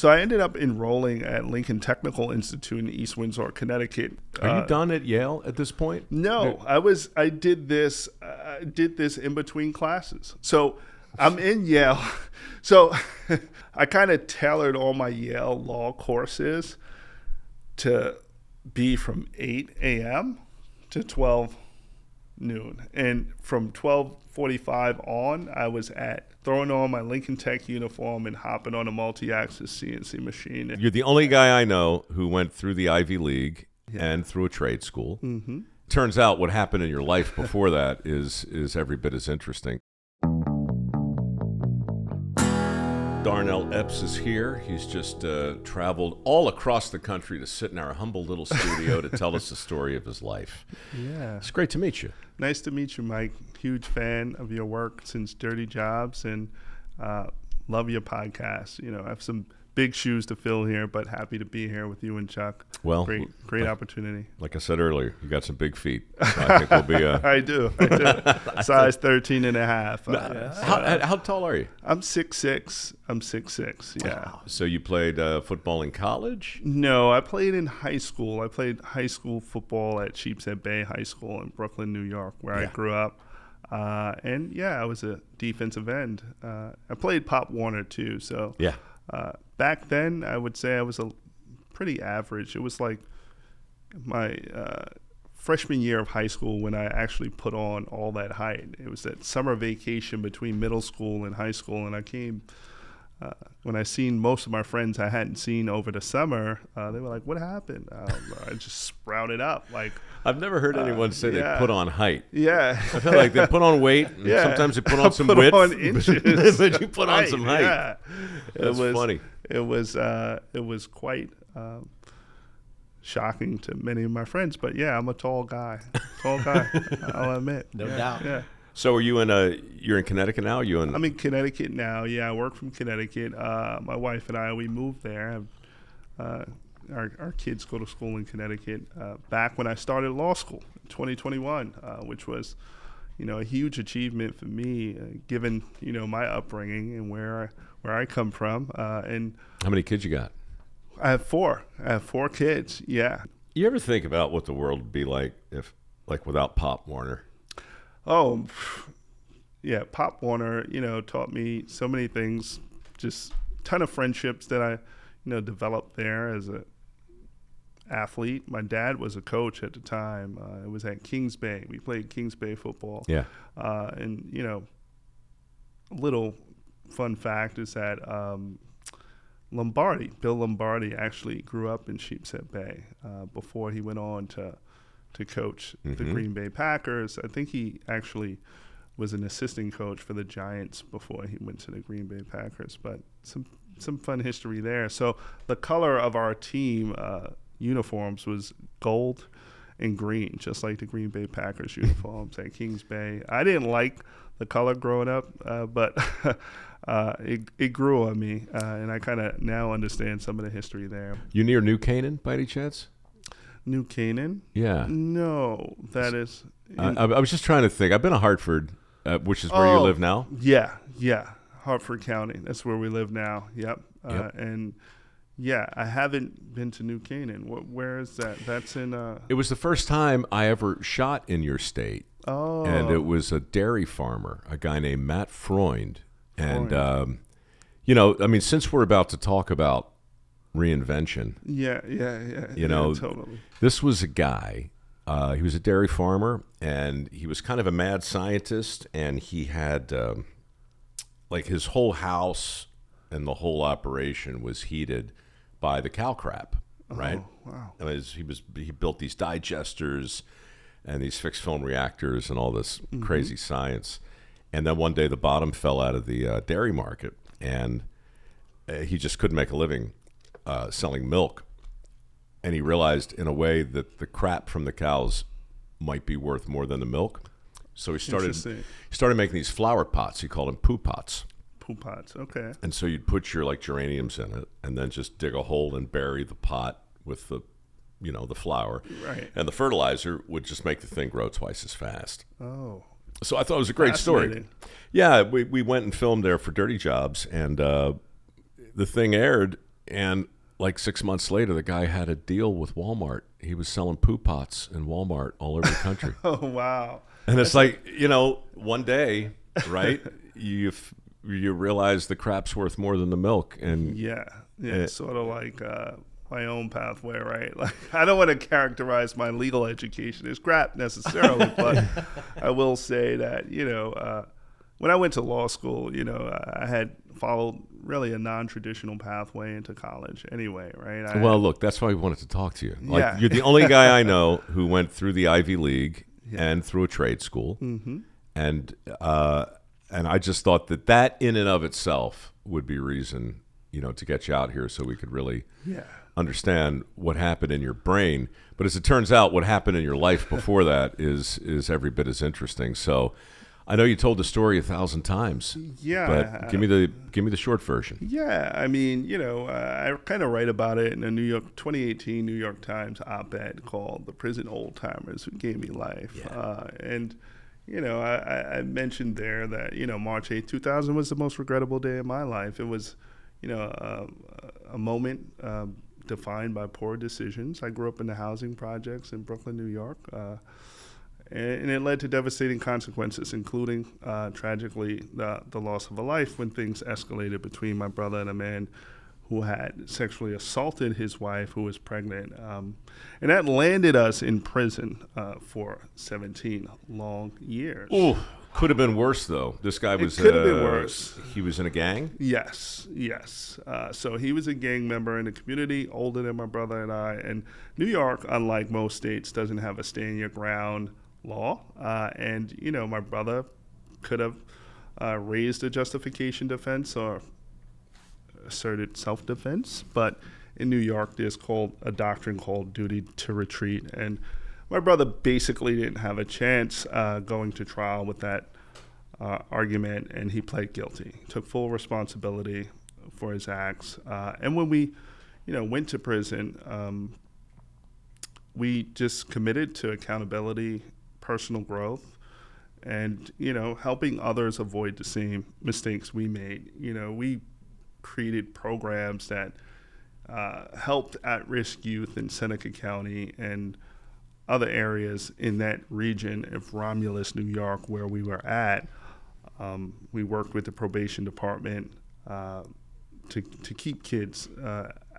So I ended up enrolling at Lincoln Technical Institute in East Windsor, Connecticut. Are you done at Yale at this point? No, I did this in between classes. So I'm in Yale. So I kind of tailored all my Yale law courses to be from 8 a.m. to 12 noon. And from 12:45 on, I was throwing on my Lincoln Tech uniform and hopping on a multi-axis CNC machine. You're the only guy I know who went through the Ivy League and through a trade school. Mm-hmm. Turns out what happened in your life before that is every bit as interesting. Darnell Epps is here. He's just traveled all across the country to sit in our humble little studio to tell us the story of his life. Yeah. It's great to meet you. Nice to meet you, Mike. Huge fan of your work since Dirty Jobs, and love your podcast. I have some big shoes to fill here, but happy to be here with you and Chuck. Well, great opportunity. Like I said earlier, you got some big feet. So I think we'll be. I do. Size 13 and a half. How tall are you? I'm 6'6". I'm 6'6". Yeah. Wow. So you played football in college? No, I played in high school. I played high school football at Sheepshead Bay High School in Brooklyn, New York, where I grew up. And I was a defensive end. I played Pop Warner too. So yeah. Back then, I would say I was a pretty average. It was like my freshman year of high school when I actually put on all that height. It was that summer vacation between middle school and high school, and I came when I seen most of my friends I hadn't seen over the summer. They were like, "What happened?" I just sprouted up. Like I've never heard anyone say they put on height. Yeah, I feel like they put on weight. And sometimes they put on some width. On inches. But you put on some height. Yeah. That's funny. It was quite shocking to many of my friends. But yeah, I'm a tall guy. I'll admit. No doubt. Yeah. So are you you're in Connecticut now? I'm in Connecticut now. Yeah, I work from Connecticut. My wife and I, we moved there. Our kids go to school in Connecticut. Back when I started law school, 2021, which was, a huge achievement for me, given my upbringing and where I come from. And how many kids you got? I have four. Kids. Yeah. You ever think about what the world would be like without Pop Warner? Oh, yeah. Pop Warner, taught me so many things. Just a ton of friendships that I, developed there as a athlete. My dad was a coach at the time. It was at Kings Bay. We played Kings Bay football. Yeah. And a little fun fact is that Bill Lombardi actually grew up in Sheepshead Bay before he went on to coach the Green Bay Packers. I think he actually was an assistant coach for the Giants before he went to the Green Bay Packers. But some fun history there. So the color of our team uniforms was gold and green, just like the Green Bay Packers uniforms at Kings Bay. I didn't like the color growing up, but it grew on me, and I kind of now understand some of the history there. You near New Canaan by any chance? New Canaan? Yeah. No, that is. I was just trying to think. I've been to Hartford, which is where you live now. Yeah. Hartford County. That's where we live now. Yep. And yeah, I haven't been to New Canaan. Where is that? That's in. It was the first time I ever shot in your state. Oh. And it was a dairy farmer, a guy named Matt Freund. And since we're about to talk about reinvention. Yeah. Totally. This was a guy, he was a dairy farmer, and he was kind of a mad scientist, and he had, his whole house and the whole operation was heated by the cow crap, right? Oh, wow. He built these digesters and these fixed film reactors and all this crazy science. And then one day the bottom fell out of the dairy market, and he just couldn't make a living selling milk. And he realized in a way that the crap from the cows might be worth more than the milk. So he started making these flower pots. He called them poo pots. Poo pots, okay. And so you'd put your geraniums in it and then just dig a hole and bury the pot with the flower. Right. And the fertilizer would just make the thing grow twice as fast. Oh. So I thought it was a great story. Yeah, we went and filmed there for Dirty Jobs, and the thing aired, And like 6 months later, the guy had a deal with Walmart. He was selling poo pots in Walmart all over the country. Oh, wow. And it's like, you know, one day, right, you realize the crap's worth more than the milk. And Yeah, it's sort of like my own pathway, right? Like, I don't want to characterize my legal education as crap necessarily, but I will say that, you know, when I went to law school, you know, I had followed really a non-traditional pathway into college anyway, right? Well, look, that's why we wanted to talk to you. Like, Yeah. you're the only guy I know who went through the Ivy League and through a trade school. Mm-hmm. And I just thought that in and of itself would be reason, you know, to get you out here so we could really understand what happened in your brain. But as it turns out, what happened in your life before that is every bit as interesting. So I know you told the story 1,000 times. Yeah. But give me the short version. Yeah, I mean, you know, I kind of write about it in a 2018 New York Times op-ed called "The Prison Old Timers Who Gave Me Life," and you know, I mentioned there that, you know, March 8th, 2000 was the most regrettable day of my life. It was, you know, a moment defined by poor decisions. I grew up in the housing projects in Brooklyn, New York. And it led to devastating consequences, including, tragically, the loss of a life when things escalated between my brother and a man who had sexually assaulted his wife, who was pregnant. And that landed us in prison for 17 long years. Ooh, could have been worse, though. This guy was... It could have been worse. He was in a gang? Yes. So he was a gang member in the community, older than my brother and I. And New York, unlike most states, doesn't have a stand-your-ground law, and you know, my brother could have raised a justification defense or asserted self-defense, but in New York there's a doctrine called duty to retreat, and my brother basically didn't have a chance going to trial with that argument, and he pled guilty, took full responsibility for his acts, and when we, you know, went to prison, we just committed to accountability, personal growth, and, you know, helping others avoid the same mistakes we made. You know, we created programs that helped at-risk youth in Seneca County and other areas in that region of Romulus, New York, where we were at. We worked with the probation department to keep kids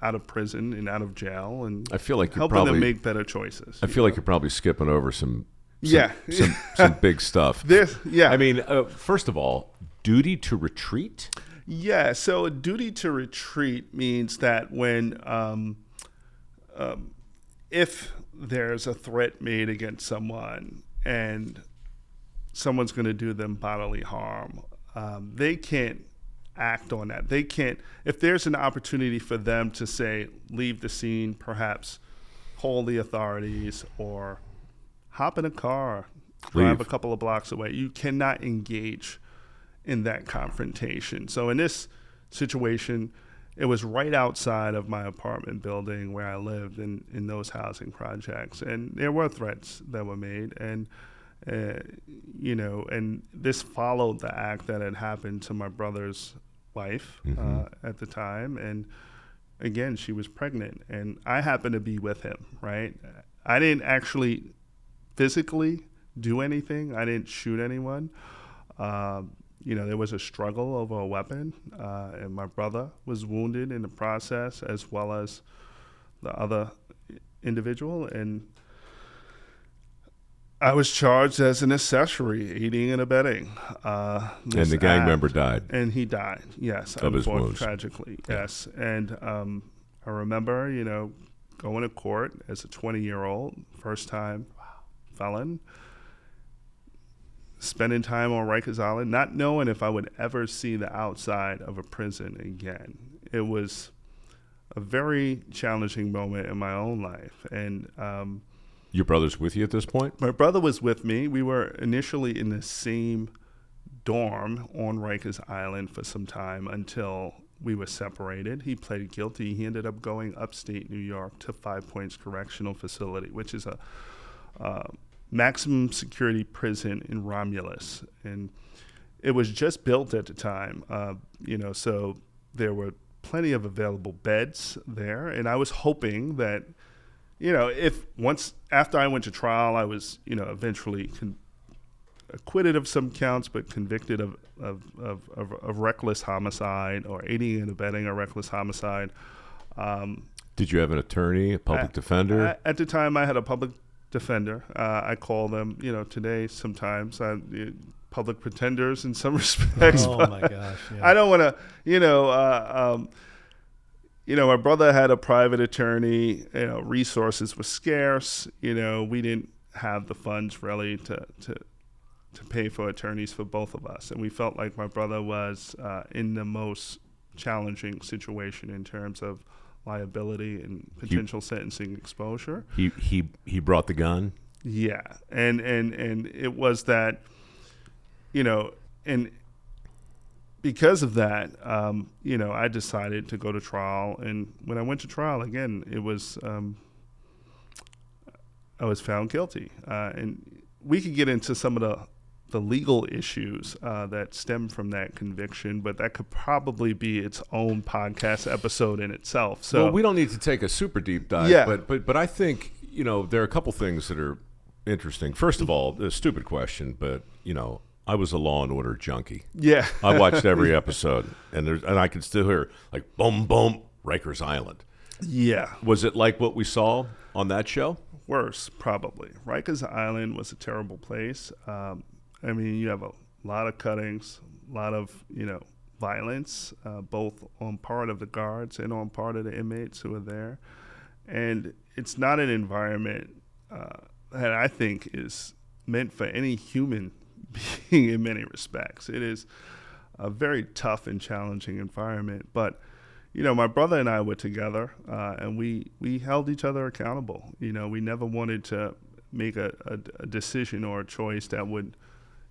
out of prison and out of jail, and I feel like helping them make better choices. I feel like you're probably skipping over some big stuff. I mean, first of all, duty to retreat? Yeah, so a duty to retreat means that when, if there's a threat made against someone and someone's going to do them bodily harm, they can't act on that. They can't, if there's an opportunity for them to say, leave the scene, perhaps call the authorities or hop in a car, drive a couple of blocks away. You cannot engage in that confrontation. So in this situation, it was right outside of my apartment building where I lived in those housing projects. And there were threats that were made. And, you know, and this followed the act that had happened to my brother's wife at the time. And again, she was pregnant. And I happened to be with him, right? I didn't actually physically do anything. I didn't shoot anyone. You know, there was a struggle over a weapon, and my brother was wounded in the process, as well as the other individual. And I was charged as an accessory, aiding and abetting. And the gang member died. And he died, yes. Of his wounds. Tragically, yes. And I remember, you know, going to court as a 20-year-old, first time felon, spending time on Rikers Island, not knowing if I would ever see the outside of a prison again. It was a very challenging moment in my own life. And your brother's with you at this point? My brother was with me. We were initially in the same dorm on Rikers Island for some time until we were separated. He pled guilty. He ended up going upstate New York to 5 Points Correctional Facility, which is a maximum security prison in Romulus. And it was just built at the time, you know, so there were plenty of available beds there, and I was hoping that, if once after I went to trial, I was, eventually acquitted of some counts, but convicted of reckless homicide or aiding and abetting a reckless homicide. Did you have an attorney, a public defender? At the time, I had a public defender. I call them, today sometimes public pretenders in some respects. Oh my gosh! Yeah. I don't want to, my brother had a private attorney. Resources were scarce. We didn't have the funds really to pay for attorneys for both of us, and we felt like my brother was in the most challenging situation in terms of liability and potential sentencing exposure. He brought the gun. Yeah, and it was that, and because of that, I decided to go to trial. And when I went to trial again, it was I was found guilty, and we could get into some of the legal issues that stem from that conviction, but that could probably be its own podcast episode in itself. So, well, we don't need to take a super deep dive, Yeah. but I think, there are a couple things that are interesting. First of all, a stupid question, but, I was a Law and Order junkie. yeah, I watched every episode, and I could still hear, like, boom, boom, Rikers Island. yeah. Was it like what we saw on that show? Worse, probably. Rikers Island was a terrible place. You have a lot of cuttings, a lot of, violence, both on part of the guards and on part of the inmates who are there. And it's not an environment that I think is meant for any human being in many respects. It is a very tough and challenging environment. But, my brother and I were together, and we held each other accountable. We never wanted to make a decision or a choice that would,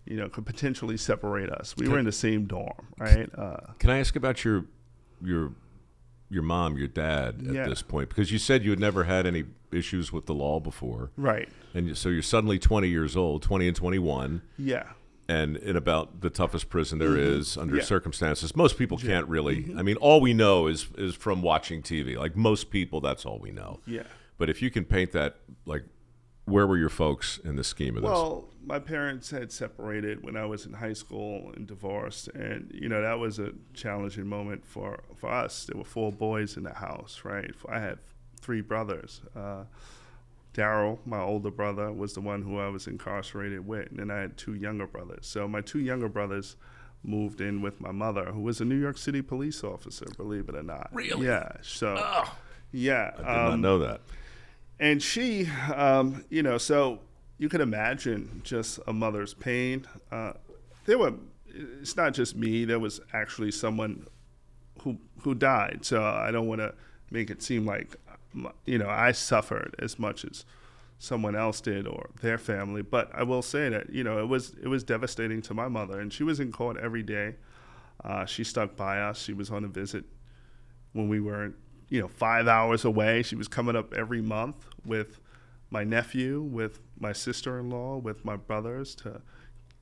could potentially separate us. We were in the same dorm, right? Can I ask about your mom, your dad at this point? Because you said you had never had any issues with the law before. Right. And so you're suddenly 20 years old, 20 and 21. Yeah. And in about the toughest prison there is under Yeah. circumstances. Most people can't really, all we know is from watching TV. Like most people, that's all we know. Yeah. But if you can paint that, like, where were your folks in the scheme of this? Well, my parents had separated when I was in high school and divorced. And, that was a challenging moment for us. There were 4 boys in the house, right? I had 3 brothers. Daryl, my older brother, was the one who I was incarcerated with. And then I had 2 younger brothers. So my 2 younger brothers moved in with my mother, who was a New York City police officer, believe it or not. Really? Yeah. So, yeah. I did not know that. And she, so you can imagine just a mother's pain. It's not just me. There was actually someone who died. So I don't want to make it seem like, I suffered as much as someone else did or their family. But I will say that, it was devastating to my mother. And she was in court every day. She stuck by us. She was on a visit when we were 5 hours away. She was coming up every month with my nephew, with my sister-in-law, with my brothers to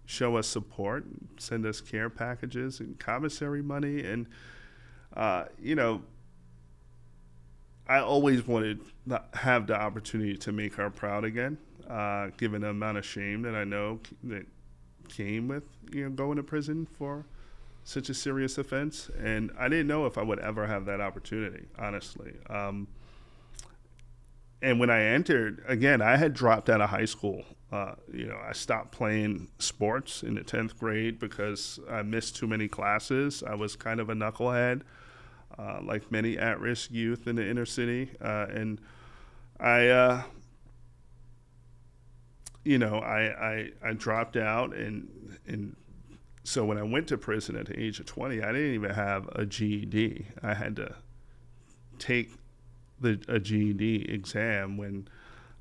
show us support, send us care packages and commissary money. And, I always wanted to have the opportunity to make her proud again, given the amount of shame that I know that came with, going to prison for such a serious offense. And I didn't know if I would ever have that opportunity, honestly. And when I entered, again, I had dropped out of high school. I stopped playing sports in the 10th grade because I missed too many classes. I was kind of a knucklehead, like many at-risk youth in the inner city. And I dropped out, and so when I went to prison at the age of 20, I didn't even have a GED. I had to take a GED exam when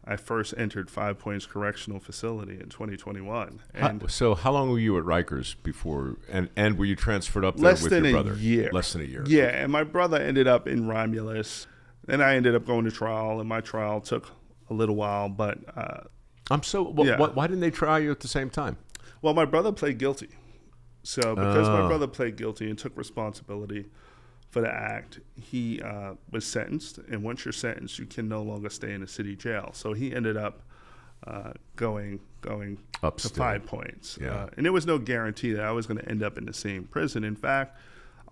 I first entered 5 Points Correctional Facility in 2021. And so how long were you at Rikers before, and were you transferred up there with your brother? Less than a year. Yeah, and my brother ended up in Romulus. Then I ended up going to trial, and my trial took a little while, but... why didn't they try you at the same time? Well, my brother pled guilty. So because my brother pled guilty and took responsibility for the act, he was sentenced. And once you're sentenced, you can no longer stay in the city jail. So he ended up going Upstate. to 5 points. Yeah. And there was no guarantee that I was going to end up in the same prison. In fact,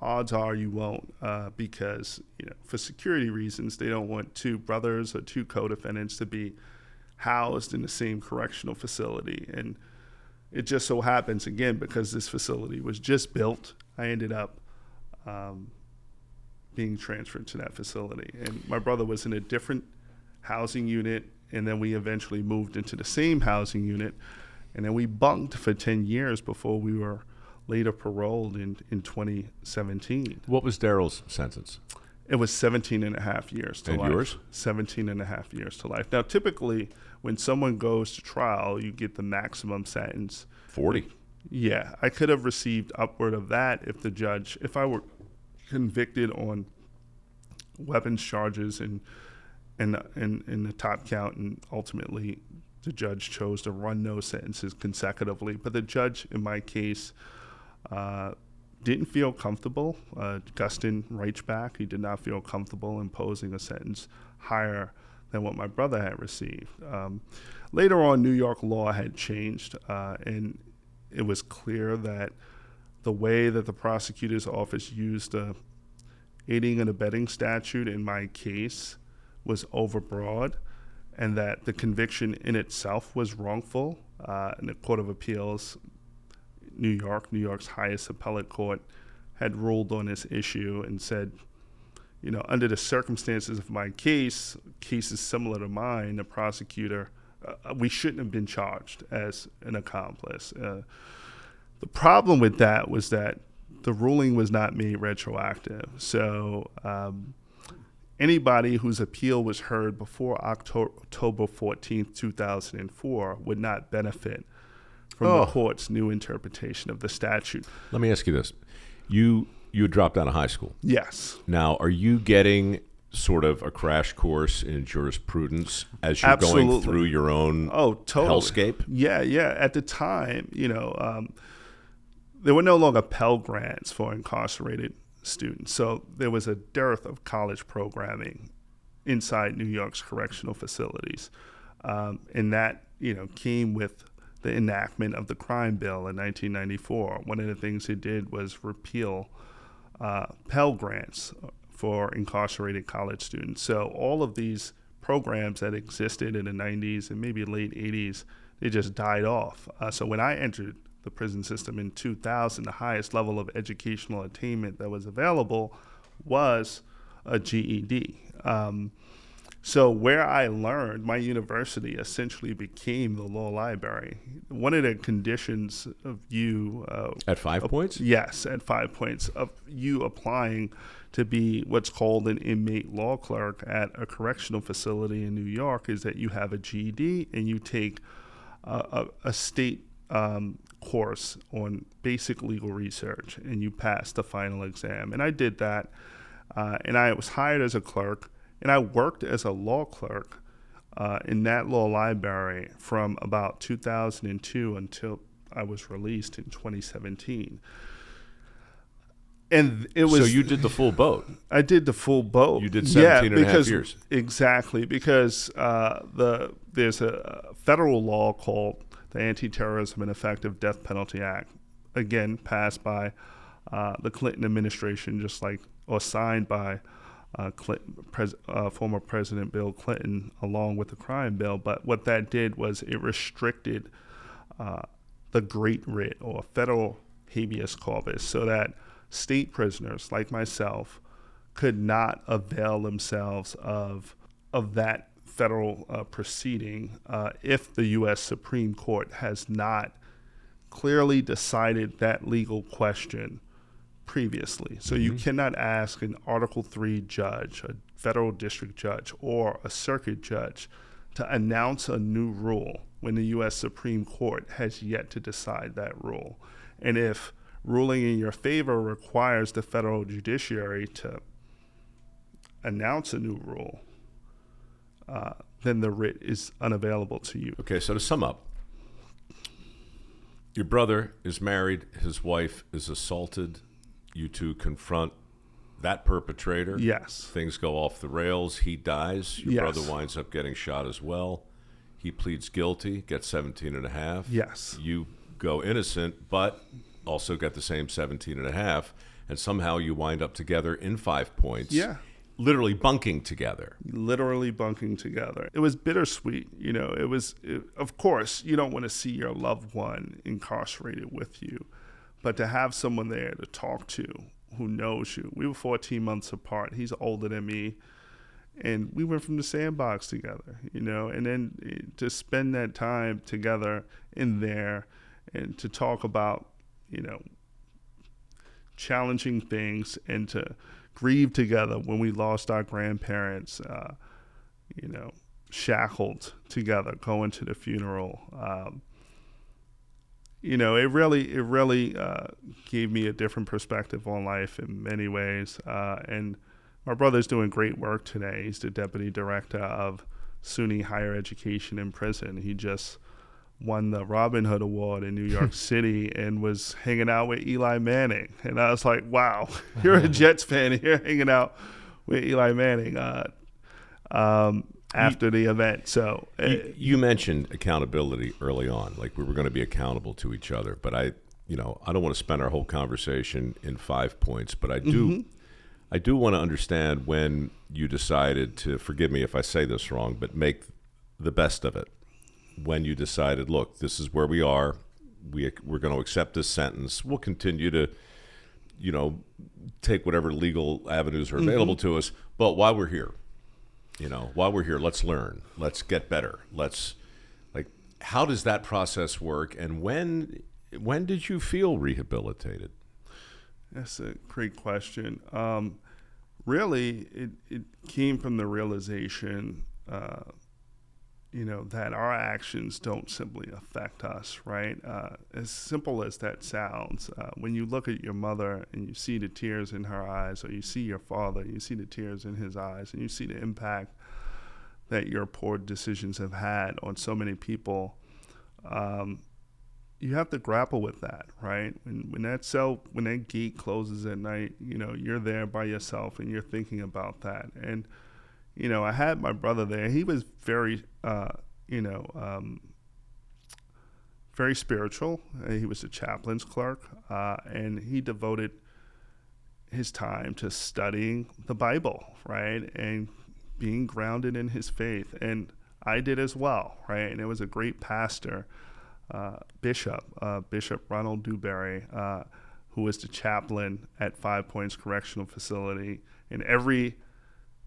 odds are you won't, because for security reasons, they don't want two brothers or two co-defendants to be housed in the same correctional facility. And it just so happens, again, because this facility was just built, I ended up being transferred to that facility. And my brother was in a different housing unit, and then we eventually moved into the same housing unit. And then we bunked for 10 years before we were later paroled in 2017. What was Daryl's sentence? It was 17 and a half years to life. And yours? 17 and a half years to life. Now, typically, when someone goes to trial, you get the maximum sentence. 40. Yeah, I could have received upward of that if I were convicted on weapons charges and the top count, and ultimately the judge chose to run those sentences consecutively. But the judge, in my case, didn't feel comfortable. Gustin Reichbach, he did not feel comfortable imposing a sentence higher than what my brother had received. Later on, New York law had changed, and it was clear that the way that the prosecutor's office used the aiding and abetting statute in my case was overbroad, and that the conviction in itself was wrongful. And the Court of Appeals, New York's highest appellate court, had ruled on this issue and said, under the circumstances of my cases similar to mine, the prosecutor, we shouldn't have been charged as an accomplice. The problem with that was that the ruling was not made retroactive. So anybody whose appeal was heard before October 14th, 2004 would not benefit from the court's new interpretation of the statute. Let me ask you this. You dropped out of high school. Yes. Now, are you getting sort of a crash course in jurisprudence as you're Absolutely. going through your own totally. hellscape? Yeah. At the time, there were no longer Pell Grants for incarcerated students. So there was a dearth of college programming inside New York's correctional facilities. And that, came with the enactment of the crime bill in 1994. One of the things it did was repeal Pell Grants for incarcerated college students. So all of these programs that existed in the 90s and maybe late 80s, they just died off. So when I entered the prison system in 2000, the highest level of educational attainment that was available was a GED. So where I learned, my university essentially became the law library. One of the conditions of you... At 5 points? Yes, at 5 points, of you applying to be what's called an inmate law clerk at a correctional facility in New York is that you have a GED and you take a state course on basic legal research, and you pass the final exam. And I did that, and I was hired as a clerk, and I worked as a law clerk in that law library from about 2002 until I was released in 2017. And it was... So you did the full boat. I did the full boat. You did 17 and a half years. Exactly, because there's a federal law called the Anti-Terrorism and Effective Death Penalty Act, again, passed by the Clinton administration, signed by former President Bill Clinton along with the crime bill. But what that did was it restricted the Great Writ, or federal habeas corpus, so that state prisoners like myself could not avail themselves of that federal proceeding if the U.S. Supreme Court has not clearly decided that legal question previously. So you cannot ask an Article III judge, a federal district judge, or a circuit judge to announce a new rule when the U.S. Supreme Court has yet to decide that rule. And if ruling in your favor requires the federal judiciary to announce a new rule, then the writ is unavailable to you. Okay, so to sum up, your brother is married, his wife is assaulted, you two confront that perpetrator. Yes. Things go off the rails. He dies. Your Yes. brother winds up getting shot as well. He pleads guilty, gets 17 and a half. Yes. You go innocent, but also get the same 17 and a half. And somehow you wind up together in 5 points. Yeah. Literally bunking together. Literally bunking together. It was bittersweet. Of course, you don't want to see your loved one incarcerated with you, but to have someone there to talk to who knows you. We were 14 months apart. He's older than me. And we went from the sandbox together, and then to spend that time together in there and to talk about, challenging things and to grieve together when we lost our grandparents, shackled together, going to the funeral. It really gave me a different perspective on life in many ways. And my brother's doing great work today. He's the deputy director of SUNY Higher Education in prison. He just won the Robin Hood Award in New York City and was hanging out with Eli Manning. And I was like, wow, you're a Jets fan and you're hanging out with Eli Manning after the event. So you mentioned accountability early on, like we were going to be accountable to each other. But I don't want to spend our whole conversation in 5 points, but I do. Mm-hmm. I do want to understand when you decided to, forgive me if I say this wrong, but make the best of it. When you decided, look, this is where we are. We're going to accept this sentence. We'll continue to, take whatever legal avenues are available to us. But while we're here, let's learn. Let's get better. How does that process work? And when did you feel rehabilitated? That's a great question. Really, it came from the realization, that our actions don't simply affect us, right? As simple as that sounds, when you look at your mother and you see the tears in her eyes, or you see your father, you see the tears in his eyes, and you see the impact that your poor decisions have had on so many people, you have to grapple with that, right? When that gate closes at night, you're there by yourself and you're thinking about that. And, I had my brother there. He was very, very spiritual. He was a chaplain's clerk, and he devoted his time to studying the Bible, right? And being grounded in his faith. And I did as well, right? And it was a great pastor, Bishop Ronald Dewberry, who was the chaplain at 5 Points Correctional Facility. And every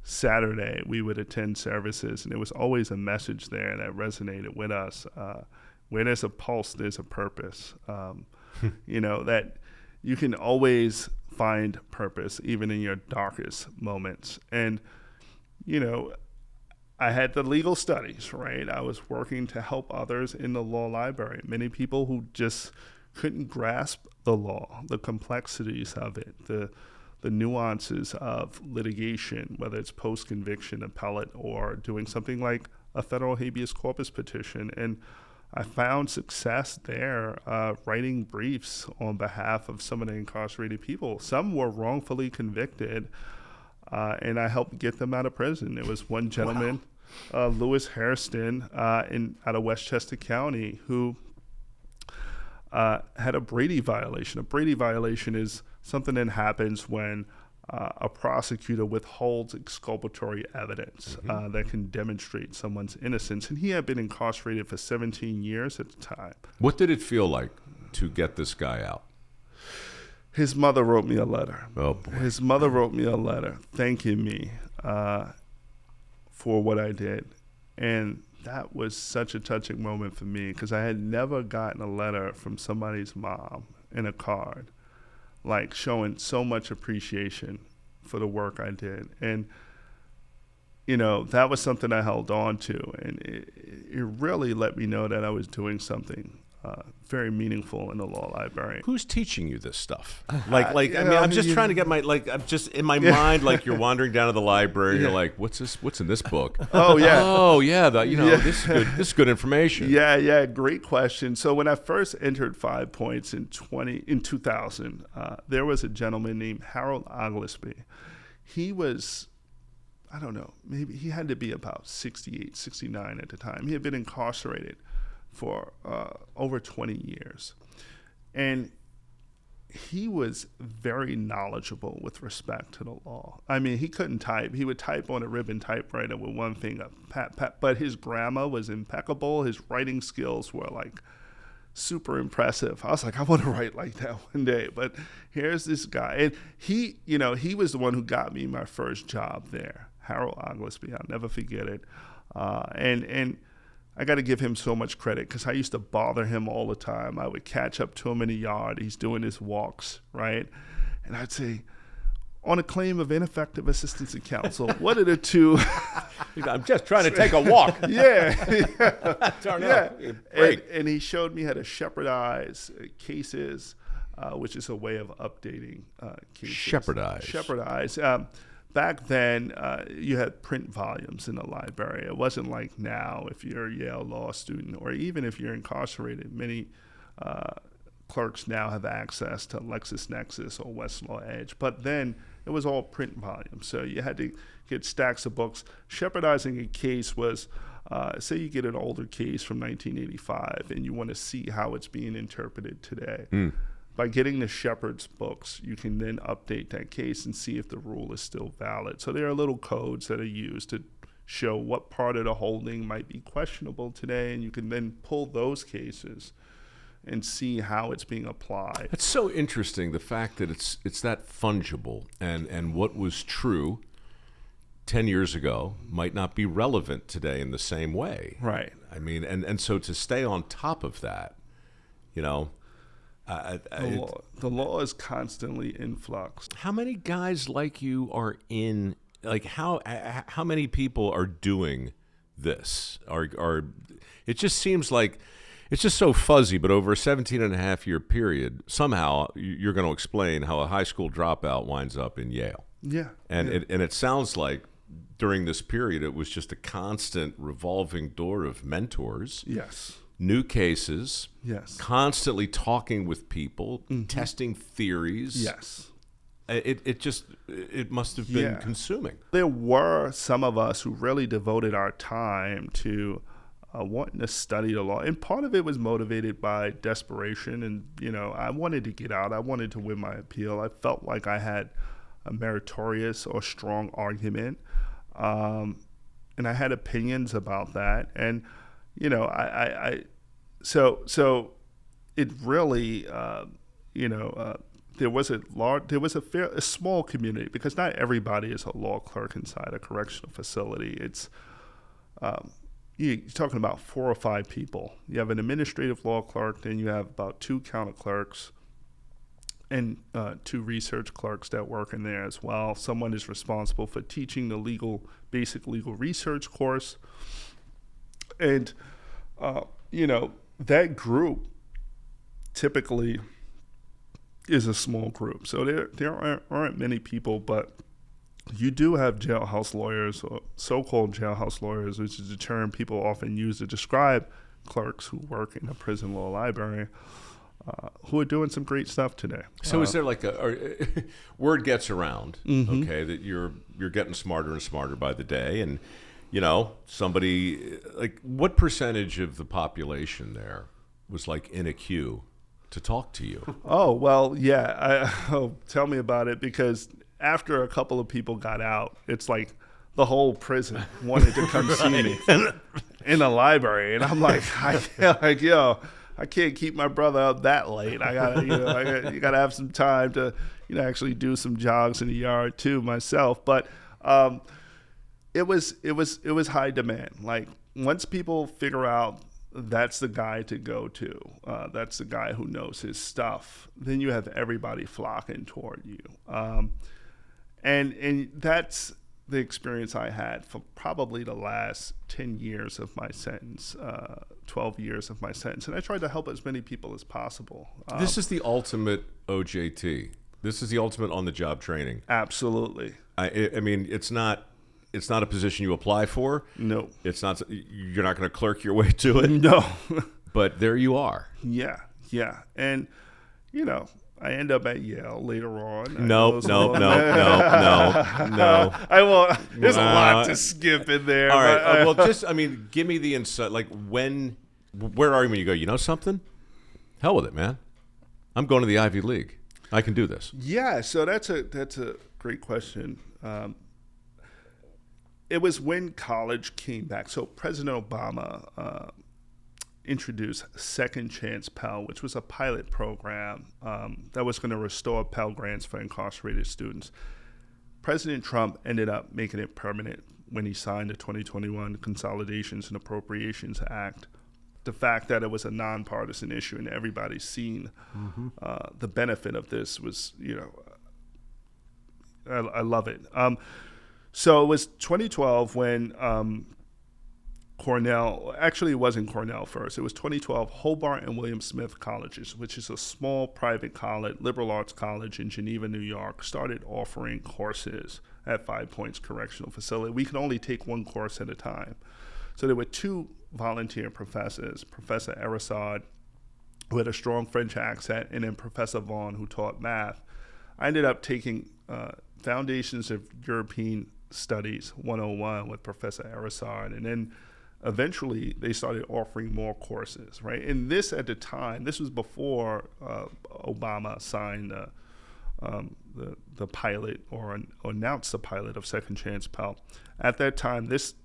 Saturday we would attend services, and there was always a message there that resonated with us. Where there's a pulse, there's a purpose. That you can always find purpose, even in your darkest moments. And, I had the legal studies, right? I was working to help others in the law library. Many people who just couldn't grasp the law, the complexities of it, the nuances of litigation, whether it's post-conviction, appellate, or doing something like a federal habeas corpus petition. And I found success there writing briefs on behalf of some of the incarcerated people. Some were wrongfully convicted, and I helped get them out of prison. There was one gentleman, Lewis Hairston, out of Westchester County, who had a Brady violation. A Brady violation is something that happens when a prosecutor withholds exculpatory evidence that can demonstrate someone's innocence. And he had been incarcerated for 17 years at the time. What did it feel like to get this guy out? His mother wrote me a letter. Oh, boy. His mother wrote me a letter thanking me for what I did. And that was such a touching moment for me, because I had never gotten a letter from somebody's mom in a card, like showing so much appreciation for the work I did. And, that was something I held on to. And it really let me know that I was doing something very meaningful in the law library. Who's teaching you this stuff? I'm just trying to get I'm just in my mind, like you're wandering down to the library, and you're like, what's this? What's in this book? Oh yeah. Oh yeah. This is good. This is good information. Yeah. Great question. So when I first entered 5 Points in 2000, there was a gentleman named Harold Oglesby. He was, I don't know, maybe he had to be about 68, 69 at the time. He had been incarcerated for over 20 years. And he was very knowledgeable with respect to the law. I mean, he couldn't type. He would type on a ribbon typewriter with one finger, pat, pat, but his grammar was impeccable. His writing skills were like super impressive. I was like, I want to write like that one day. But here's this guy. And he was the one who got me my first job there, Harold Oglesby. I'll never forget it. And I got to give him so much credit because I used to bother him all the time. I would catch up to him in the yard. He's doing his walks, right? And I'd say, on a claim of ineffective assistance of counsel, what are the two? I'm just trying to take a walk. Yeah. Darnell, and he showed me how to shepherdize cases, which is a way of updating cases. Shepherdize. Back then, you had print volumes in the library. It wasn't like now, if you're a Yale law student, or even if you're incarcerated, many clerks now have access to LexisNexis or Westlaw Edge. But then it was all print volumes. So you had to get stacks of books. Shepardizing a case was, say you get an older case from 1985 and you want to see how it's being interpreted today. By getting the Shepherd's books, you can then update that case and see if the rule is still valid. So there are little codes that are used to show what part of the holding might be questionable today, and you can then pull those cases and see how it's being applied. It's so interesting, the fact that it's that fungible, and what was true 10 years ago might not be relevant today in the same way. Right. I mean, and so to stay on top of that, the law is constantly in flux. How many guys like you are in? Like how many people are doing this? Are it just seems like it's just so fuzzy. But over a 17.5-year period, somehow you're going to explain how a high school dropout winds up in Yale. Yeah, and it sounds like during this period it was just a constant revolving door of mentors. Yes. New cases, yes, constantly talking with people, testing theories. Yes. It must have been consuming. There were some of us who really devoted our time to wanting to study the law. And part of it was motivated by desperation. And, I wanted to get out. I wanted to win my appeal. I felt like I had a meritorious or strong argument. And I had opinions about that. And, so it really, there was a small community, because not everybody is a law clerk inside a correctional facility. It's, you're talking about 4 or 5 people. You have an administrative law clerk, then you have about 2 counter clerks and 2 research clerks that work in there as well. Someone is responsible for teaching the basic legal research course. And, that group typically is a small group. So there aren't many people, but you do have jailhouse lawyers, or so-called jailhouse lawyers, which is a term people often use to describe clerks who work in a prison law library, who are doing some great stuff today. So is there like word gets around, okay, that you're getting smarter and smarter by the day, and somebody, like, what percentage of the population there was like in a queue to talk to you? Oh, well, yeah. Tell me about it, because after a couple of people got out, it's like the whole prison wanted to come see me in the library. And I'm like, I can't keep my brother up that late. I gotta, you gotta have some time to, actually do some jogs in the yard too myself. But, it was high demand. Like, once people figure out that's the guy to go to, that's the guy who knows his stuff, then you have everybody flocking toward you. And the experience I had for probably the last 10 years of my sentence, 12 years of my sentence. And I tried to help as many people as possible. This is the ultimate OJT. This is the ultimate on-the-job training. Absolutely. I mean, it's not a position you apply for. No. It's not. You're not going to clerk your way to it. No. But there you are. Yeah. And, you know, I end up at Yale later on. No. I won't. There's a lot to skip in there. All right. Well, give me the insight. Like, where are you when you go, you know something? Hell with it, man. I'm going to the Ivy League. I can do this. Yeah. So that's a great question. It was when college came back. So President Obama introduced Second Chance Pell, which was a pilot program that was going to restore Pell Grants for incarcerated students. President Trump ended up making it permanent when he signed the 2021 Consolidations and Appropriations Act. The fact that it was a nonpartisan issue and everybody's seen the benefit of this was, I love it. So it was 2012 when Cornell, actually it wasn't Cornell first, it was 2012, Hobart and William Smith Colleges, which is a small private college, liberal arts college in Geneva, New York, started offering courses at 5 Points Correctional Facility. We could only take one course at a time. So there were two volunteer professors, Professor Erisard, who had a strong French accent, and then Professor Vaughn, who taught math. I ended up taking Foundations of European Studies 101 with Professor Erisard, and then eventually they started offering more courses, right? And this at the time, this was before Obama signed the pilot or announced the pilot of Second Chance Pell. At that time, this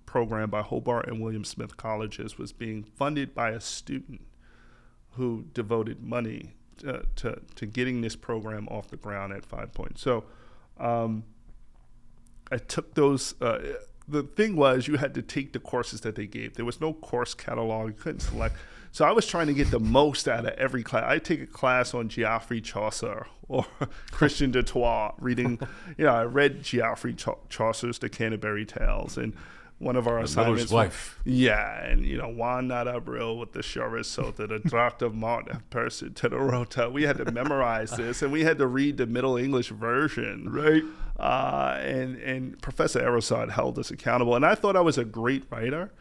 program by Hobart and William Smith Colleges was being funded by a student who devoted money to getting this program off the ground at 5 Points. So I took those. The thing was, you had to take the courses that they gave. There was no course catalog. You couldn't select. So I was trying to get the most out of every class. I take a class on Geoffrey Chaucer or Christian de Troyes, reading. I read Geoffrey Chaucer's The Canterbury Tales, and one of our assignments. Wife. Yeah, and Juan not Abril with the surest so that a draft of Mont person to the rota. We had to memorize this, and we had to read the Middle English version. Right. And Professor Erisard held us accountable, and I thought I was a great writer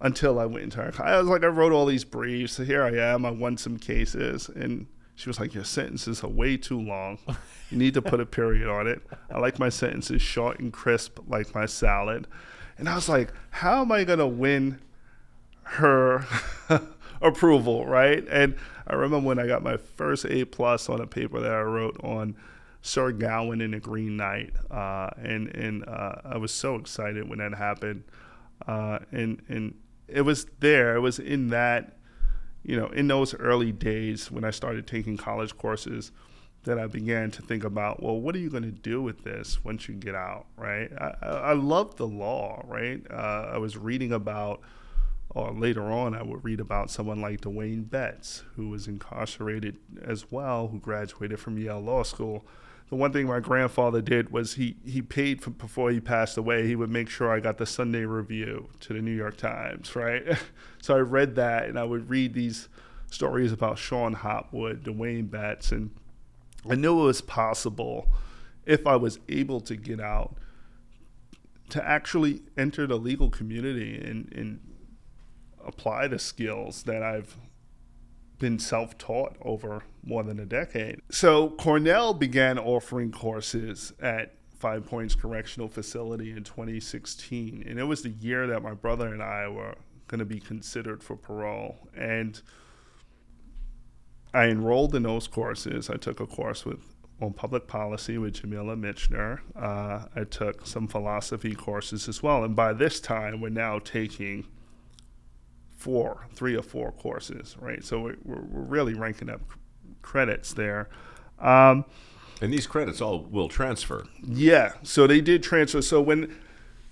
until I went into her class. I was like, I wrote all these briefs. So here I am. I won some cases, and she was like, your sentences are way too long. You need to put a period on it. I like my sentences short and crisp, like my salad. And I was like, how am I going to win her approval, right? And I remember when I got my first A+ on a paper that I wrote on Sir Gawain and the Green Knight. And I was so excited when that happened. And it was there. It was in that, in those early days when I started taking college courses, that I began to think about, well, what are you going to do with this once you get out, right? I love the law, right? I was reading about, or later on, I would read about someone like Dwayne Betts, who was incarcerated as well, who graduated from Yale Law School. The one thing my grandfather did was he paid for, before he passed away, he would make sure I got the Sunday Review to the New York Times, right? So I read that, and I would read these stories about Sean Hopwood, Dwayne Betts, and I knew it was possible, if I was able to get out, to actually enter the legal community and apply the skills that I've been self-taught over more than a decade. So Cornell began offering courses at 5 Points Correctional Facility in 2016, and it was the year that my brother and I were going to be considered for parole. And I enrolled in those courses. I took a course on public policy with Jamila Michener. I took some philosophy courses as well. And by this time, we're now taking 3 or 4 courses, right? So we're really ranking up credits there. And these credits all will transfer. Yeah, so they did transfer.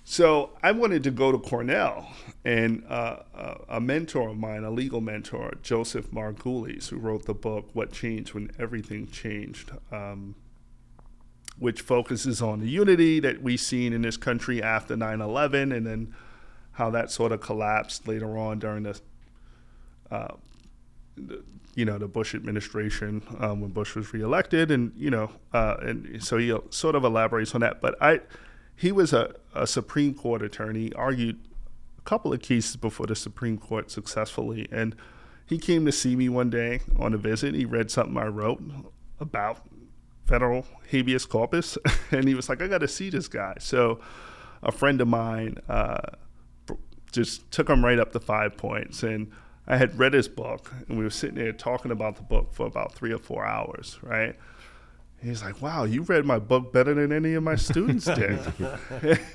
So I wanted to go to Cornell, and a mentor of mine, a legal mentor, Joseph Margulies, who wrote the book, What Changed When Everything Changed, which focuses on the unity that we've seen in this country after 9/11, and then how that sort of collapsed later on during the Bush administration when Bush was reelected, and and so he sort of elaborates on that. But he was a Supreme Court attorney, argued a couple of cases before the Supreme Court successfully, and he came to see me one day on a visit. He read something I wrote about federal habeas corpus, and he was like, I got to see this guy. So a friend of mine just took him right up to 5 points, and I had read his book, and we were sitting there talking about the book for about 3 or 4 hours, right? He's like, wow, you read my book better than any of my students did.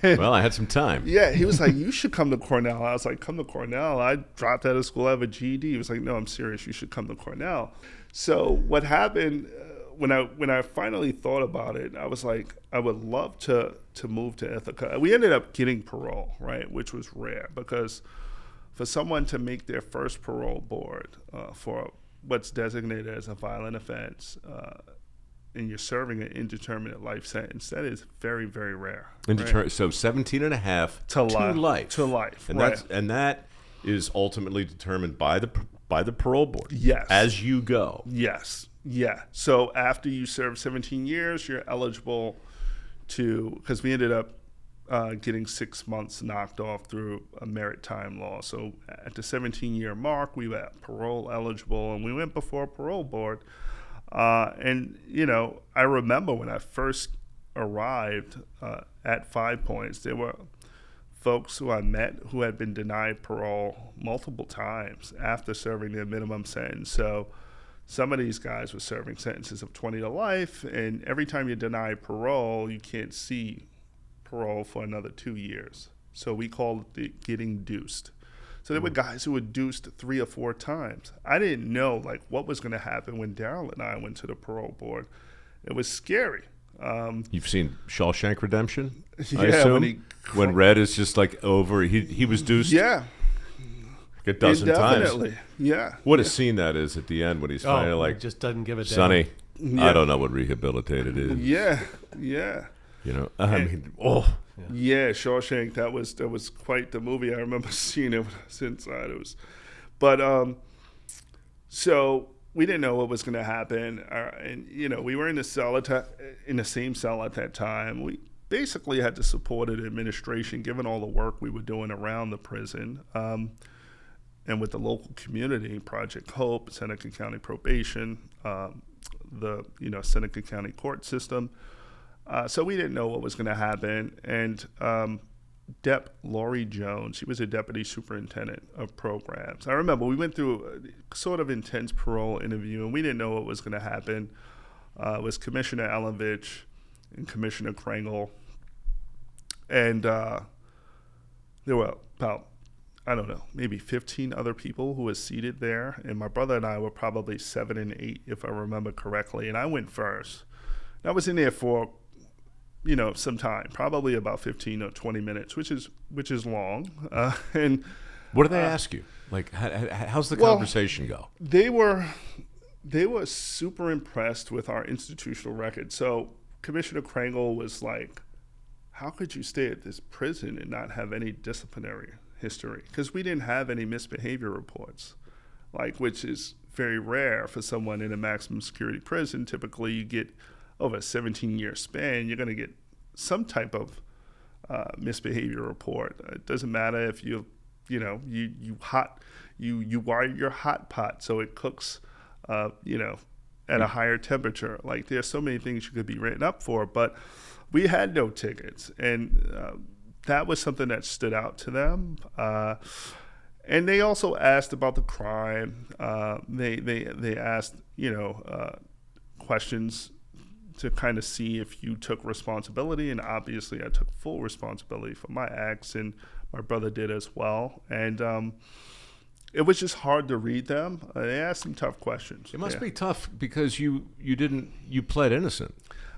Well, I had some time. Yeah, he was like, you should come to Cornell. I was like, come to Cornell? I dropped out of school. I have a GED. He was like, no, I'm serious. You should come to Cornell. So what happened when I finally thought about it, I was like, I would love to move to Ithaca. We ended up getting parole, right, which was rare, because for someone to make their first parole board for what's designated as a violent offense, and you're serving an indeterminate life sentence, that is very, very rare. Right? So 17 and a half to life. To life, and right. And that is ultimately determined by the parole board. Yes. As you go. Yes. Yeah. So after you serve 17 years, you're eligible to, because we ended up getting 6 months knocked off through a merit time law. So at the 17-year mark, we were parole eligible, and we went before a parole board. And, I remember when I first arrived at 5 Points, there were folks who I met who had been denied parole multiple times after serving their minimum sentence. So some of these guys were serving sentences of 20 to life, and every time you deny parole, you can't see parole for another 2 years. So we called it getting deuced. So there were guys who were deuced 3 or 4 times. I didn't know what was going to happen when Darrell and I went to the parole board. It was scary. You've seen Shawshank Redemption? Yeah, I assume? When Red is just over. He was deuced. Yeah. A dozen Indefinitely. times. Yeah. What a scene that is at the end when he's finally just doesn't give a damn. Sonny, Yeah. I don't know what rehabilitated is. Yeah. Yeah. Yeah, Shawshank. That was quite the movie. I remember seeing it when I was inside. So we didn't know what was going to happen, and we were in the cell in the same cell at that time. We basically had to support an administration, given all the work we were doing around the prison, and with the local community, Project Hope, Seneca County Probation, the Seneca County court system. So we didn't know what was going to happen. And Dep Laurie Jones, she was a deputy superintendent of programs. I remember we went through a sort of intense parole interview, and we didn't know what was going to happen. It was Commissioner Elovich and Commissioner Krangle. And there were about, maybe 15 other people who were seated there. And my brother and I were probably 7 and 8, if I remember correctly. And I went first. And I was in there for some time, probably about 15 or 20 minutes, which is long. And what do they ask you? How's the conversation go? They were super impressed with our institutional record. So Commissioner Krangle was like, how could you stay at this prison and not have any disciplinary history? Because we didn't have any misbehavior reports, which is very rare for someone in a maximum security prison. Typically you get over a 17-year span, you're going to get some type of misbehavior report. It doesn't matter if you wire your hot pot so it cooks, at a higher temperature. There's so many things you could be written up for, but we had no tickets, and that was something that stood out to them. And they also asked about the crime. They asked questions to kind of see if you took responsibility, and obviously I took full responsibility for my acts, and my brother did as well. And it was just hard to read them. They asked some tough questions. It must be tough because you pled innocent.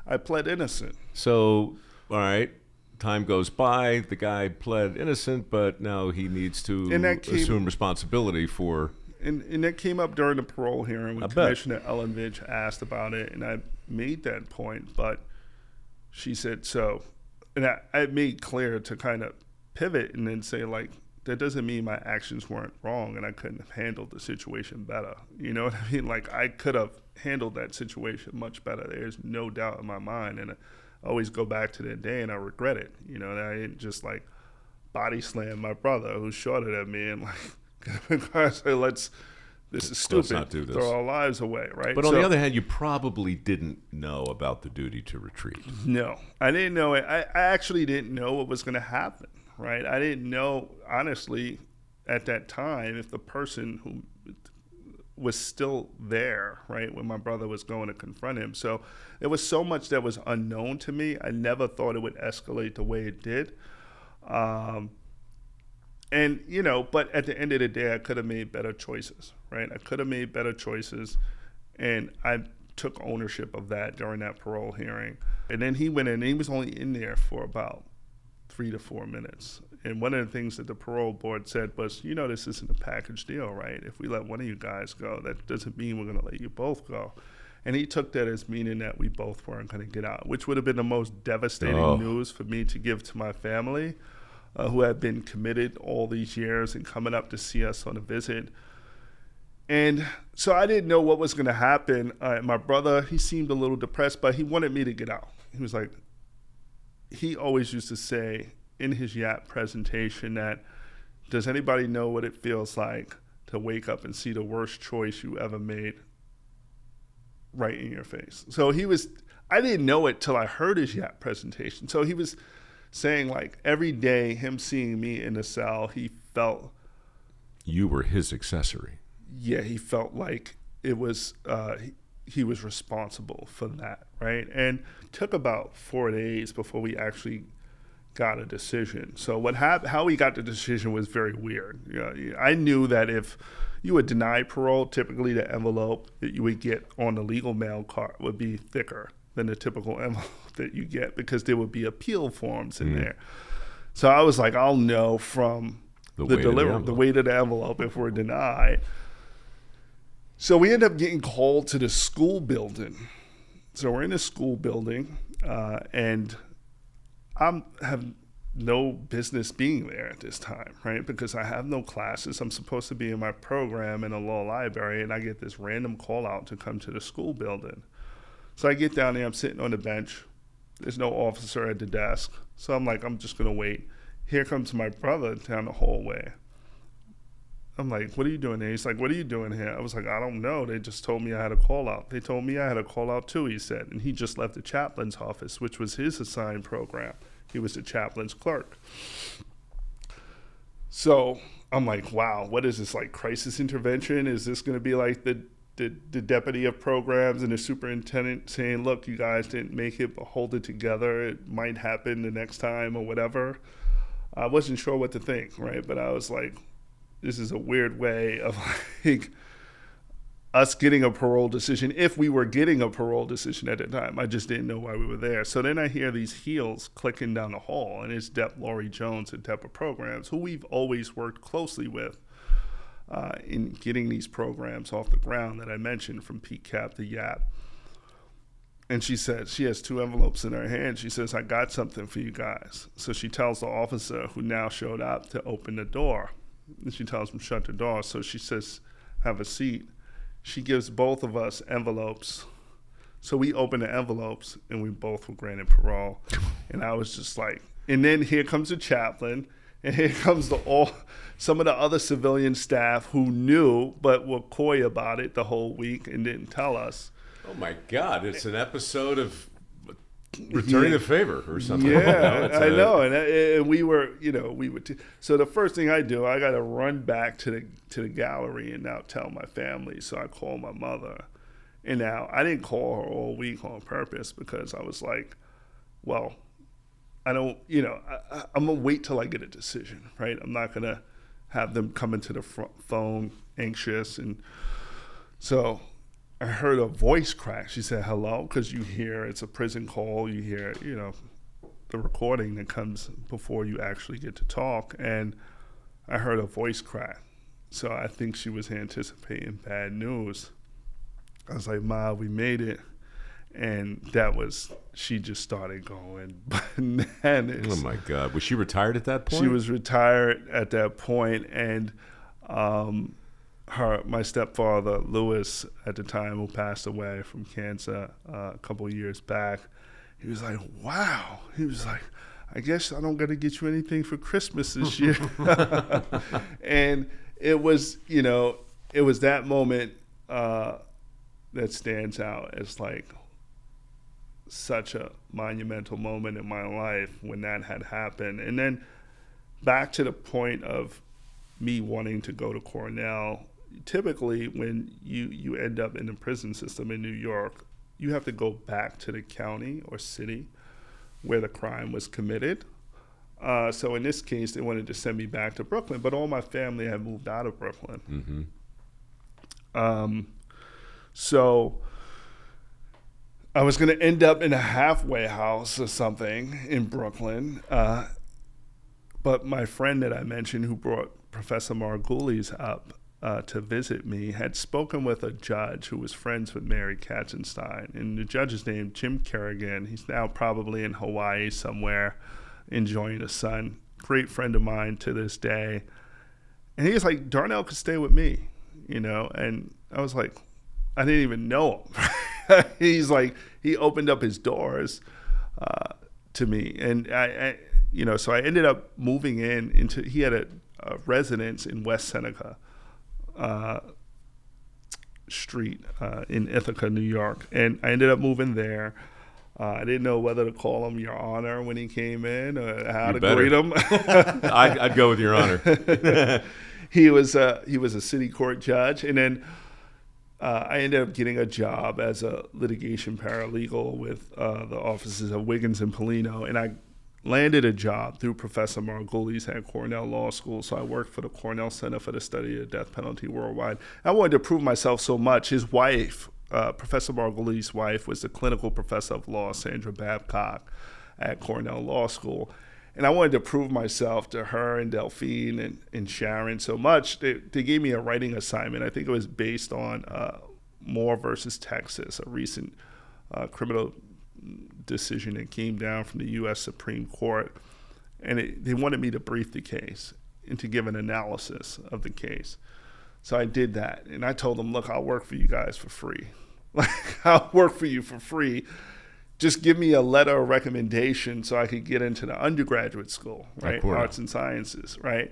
I pled innocent. So, all right, time goes by, the guy pled innocent, but now he needs to assume responsibility for... And that came up during the parole hearing when Commissioner Elovich asked about it, and I made that point. But she said, so, and I made clear to kind of pivot and then say, like, that doesn't mean my actions weren't wrong and I couldn't have handled the situation better. You know what I mean? Like, I could have handled that situation much better. There's no doubt in my mind. And I always go back to that day and I regret it. You know, and I didn't just like body slam my brother who's shorter than me and like, say, this is stupid. Let's not do this. Throw our lives away, right? But on the other hand, you probably didn't know about the duty to retreat. No, I didn't know it. I actually didn't know what was going to happen, right? I didn't know, honestly, at that time, if the person who was still there, right, when my brother was going to confront him. So there was so much that was unknown to me. I never thought it would escalate the way it did. And, you know, but at the end of the day, I could have made better choices, right? I could have made better choices. And I took ownership of that during that parole hearing. And then he went in, and he was only in there for about 3 to 4 minutes. And one of the things that the parole board said was, you know, this isn't a package deal, right? If we let one of you guys go, that doesn't mean we're going to let you both go. And he took that as meaning that we both weren't going to get out, which would have been the most devastating news for me to give to my family, who had been committed all these years and coming up to see us on a visit. And so I didn't know what was going to happen. My brother, he seemed a little depressed, but he wanted me to get out. He was like, he always used to say in his YAP presentation that, does anybody know what it feels like to wake up and see the worst choice you ever made right in your face? So I didn't know it till I heard his YAP presentation. So he was saying, like, every day him seeing me in the cell, he felt... You were his accessory. Yeah, he felt like it was... he was responsible for that, right? And it took about 4 days before we actually got a decision. So how we got the decision was very weird. You know, I knew that if you would deny parole, typically the envelope that you would get on the legal mail card would be thicker than the typical envelope that you get, because there would be appeal forms in there. So I was like, I'll know from the weight of the envelope if we're denied. So we end up getting called to the school building. So we're in the school building, and I have no business being there at this time, right? Because I have no classes. I'm supposed to be in my program in a law library, and I get this random call out to come to the school building. So I get down there, I'm sitting on the bench. There's no officer at the desk. So I'm like, I'm just going to wait. Here comes my brother down the hallway. I'm like, what are you doing there? He's like, what are you doing here? I was like, I don't know. They just told me I had a call out. They told me I had a call out too, he said. And he just left the chaplain's office, which was his assigned program. He was the chaplain's clerk. So I'm like, wow, what is this, like crisis intervention? Is this going to be like the deputy of programs and the superintendent saying, look, you guys didn't make it, but hold it together. It might happen the next time or whatever. I wasn't sure what to think, right? But I was like, this is a weird way of like us getting a parole decision, if we were getting a parole decision at the time. I just didn't know why we were there. So then I hear these heels clicking down the hall, and it's Dep Laurie Jones at Dep of Programs, who we've always worked closely with in getting these programs off the ground that I mentioned, from PCAP to YAP. And she said, she has 2 envelopes in her hand. She says, I got something for you guys. So she tells the officer who now showed up to open the door. And she tells him, shut the door. So she says, have a seat. She gives both of us envelopes. So we open the envelopes, and we both were granted parole. And I was just like, and then here comes the chaplain, and here comes some of the other civilian staff who knew but were coy about it the whole week and didn't tell us. Oh my God! It's an episode of returning the favor or something. Yeah, I know. And we were, so the first thing I do, I got to run back to the gallery and now tell my family. So I call my mother, and now I didn't call her all week on purpose, because I was like, well, I don't, I'm going to wait till I get a decision, right? I'm not going to have them come into the phone anxious. And so I heard a voice crack. She said, hello, because you hear it's a prison call. You hear, the recording that comes before you actually get to talk. And I heard a voice crack. So I think she was anticipating bad news. I was like, Ma, we made it. And she just started going bananas. Oh my God. Was she retired at that point? She was retired at that point, and my stepfather, Lewis, at the time, who passed away from cancer a couple of years back, he was like, wow. He was like, I guess I don't got to get you anything for Christmas this year. And it was that moment that stands out as like such a monumental moment in my life when that had happened. And then back to the point of me wanting to go to Cornell, typically when you end up in the prison system in New York, you have to go back to the county or city where the crime was committed. So in this case, they wanted to send me back to Brooklyn, but all my family had moved out of Brooklyn. Mm-hmm. So I was going to end up in a halfway house or something in Brooklyn. But my friend that I mentioned who brought Professor Margulies up to visit me had spoken with a judge who was friends with Mary Katzenstein. And the judge's name, Jim Kerrigan. He's now probably in Hawaii somewhere enjoying the sun. Great friend of mine to this day. And he was like, Darnell could stay with me, And I was like, I didn't even know him. He's like, he opened up his doors to me. And so I ended up moving into, he had a residence in West Seneca Street in Ithaca, New York. And I ended up moving there. I didn't know whether to call him Your Honor when he came in or how to greet him. I'd go with Your Honor. He was a city court judge. And then I ended up getting a job as a litigation paralegal with the offices of Wiggins and Polino, and I landed a job through Professor Margulies at Cornell Law School. So I worked for the Cornell Center for the Study of the Death Penalty Worldwide. I wanted to prove myself so much. His wife, Professor Margulies' wife, was the clinical professor of law, Sandra Babcock, at Cornell Law School. And I wanted to prove myself to her and Delphine and Sharon so much. They gave me a writing assignment. I think it was based on Moore versus Texas, a recent criminal decision that came down from the U.S. Supreme Court. And they wanted me to brief the case and to give an analysis of the case. So I did that. And I told them, look, I'll work for you guys for free. I'll work for you for free. Just give me a letter of recommendation so I could get into the undergraduate school, right? Arts and sciences, right?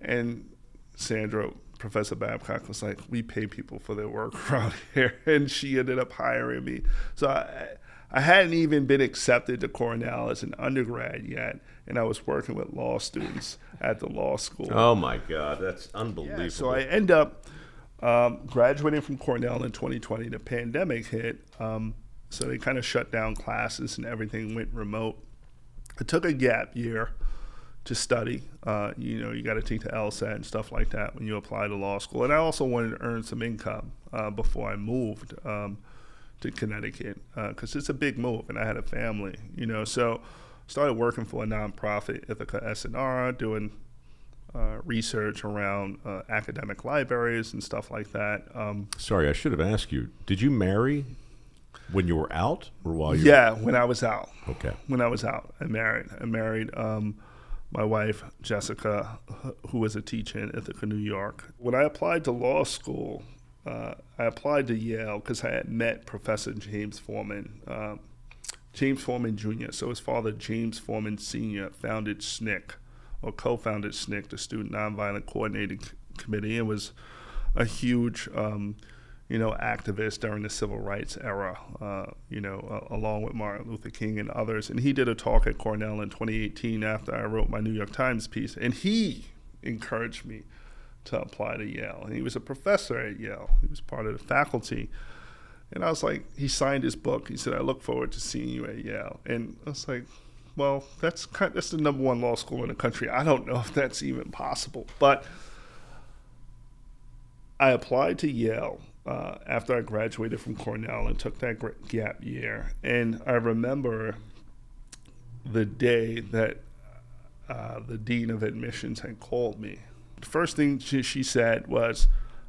And Sandra, Professor Babcock, was like, we pay people for their work around here. And she ended up hiring me. So I hadn't even been accepted to Cornell as an undergrad yet. And I was working with law students at the law school. Oh, my God. That's unbelievable. Yeah, so I end up graduating from Cornell in 2020. The pandemic hit. So they kind of shut down classes and everything went remote. I took a gap year to study. You got to take the LSAT and stuff like that when you apply to law school. And I also wanted to earn some income before I moved to Connecticut because it's a big move and I had a family, So started working for a nonprofit, Ithaca S&R, doing research around academic libraries and stuff like that. Sorry, I should have asked you, did you marry when you were out or while you Yeah, when I was out. Okay. When I was out, I married my wife, Jessica, who was a teacher in Ithaca, New York. When I applied to law school, I applied to Yale because I had met Professor James Foreman Jr. So his father, James Foreman Sr., founded SNCC, or co-founded SNCC, the Student Nonviolent Coordinating Committee, and was a huge activist during the civil rights era, along with Martin Luther King and others. And he did a talk at Cornell in 2018 after I wrote my New York Times piece. And he encouraged me to apply to Yale. And he was a professor at Yale. He was part of the faculty. And I was like, he signed his book. He said, I look forward to seeing you at Yale. And I was like, well, that's the number one law school in the country. I don't know if that's even possible. But I applied to Yale after I graduated from Cornell and took that gap year. And I remember the day that the dean of admissions had called me. The first thing she said was,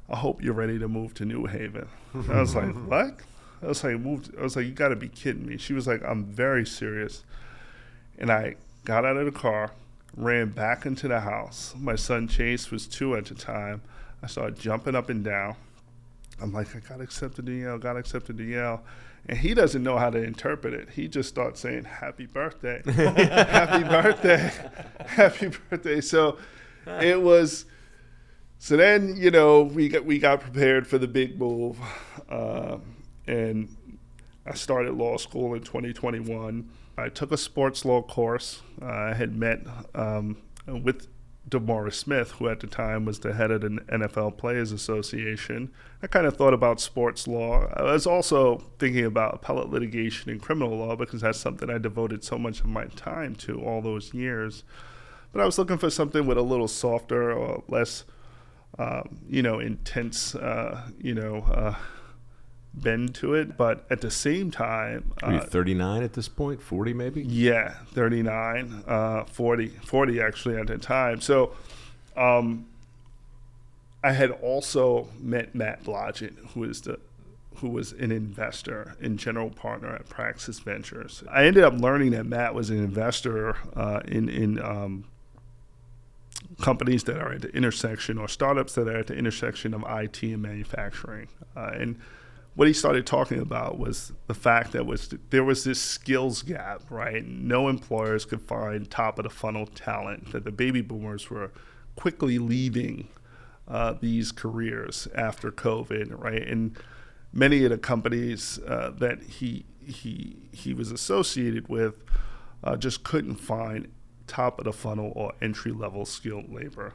I hope you're ready to move to New Haven. I was like, what? I was like, you got to be kidding me. She was like, I'm very serious. And I got out of the car, ran back into the house. My son Chase was 2 at the time. I started jumping up and down. I'm like, I got accepted to Yale, And he doesn't know how to interpret it. He just starts saying, happy birthday, happy birthday, happy birthday. So it was, so then, we got prepared for the big move. And I started law school in 2021. I took a sports law course. I had met with DeMaurice Smith, who at the time was the head of the NFL Players Association. I kind of thought about sports law. I was also thinking about appellate litigation and criminal law because that's something I devoted so much of my time to all those years. But I was looking for something with a little softer or less, intense, bend to it. But at the same time... Were you 39 at this point? 40 maybe? Yeah, 39, 40 actually at the time. So I had also met Matt Blodgett, who was an investor and general partner at Praxis Ventures. I ended up learning that Matt was an investor in companies that are at the intersection, or startups that are at the intersection of IT and manufacturing. And what he started talking about was the fact that there was this skills gap, right? No employers could find top of the funnel talent, that the baby boomers were quickly leaving these careers after COVID, right? And many of the companies that he was associated with just couldn't find top of the funnel or entry level skilled labor.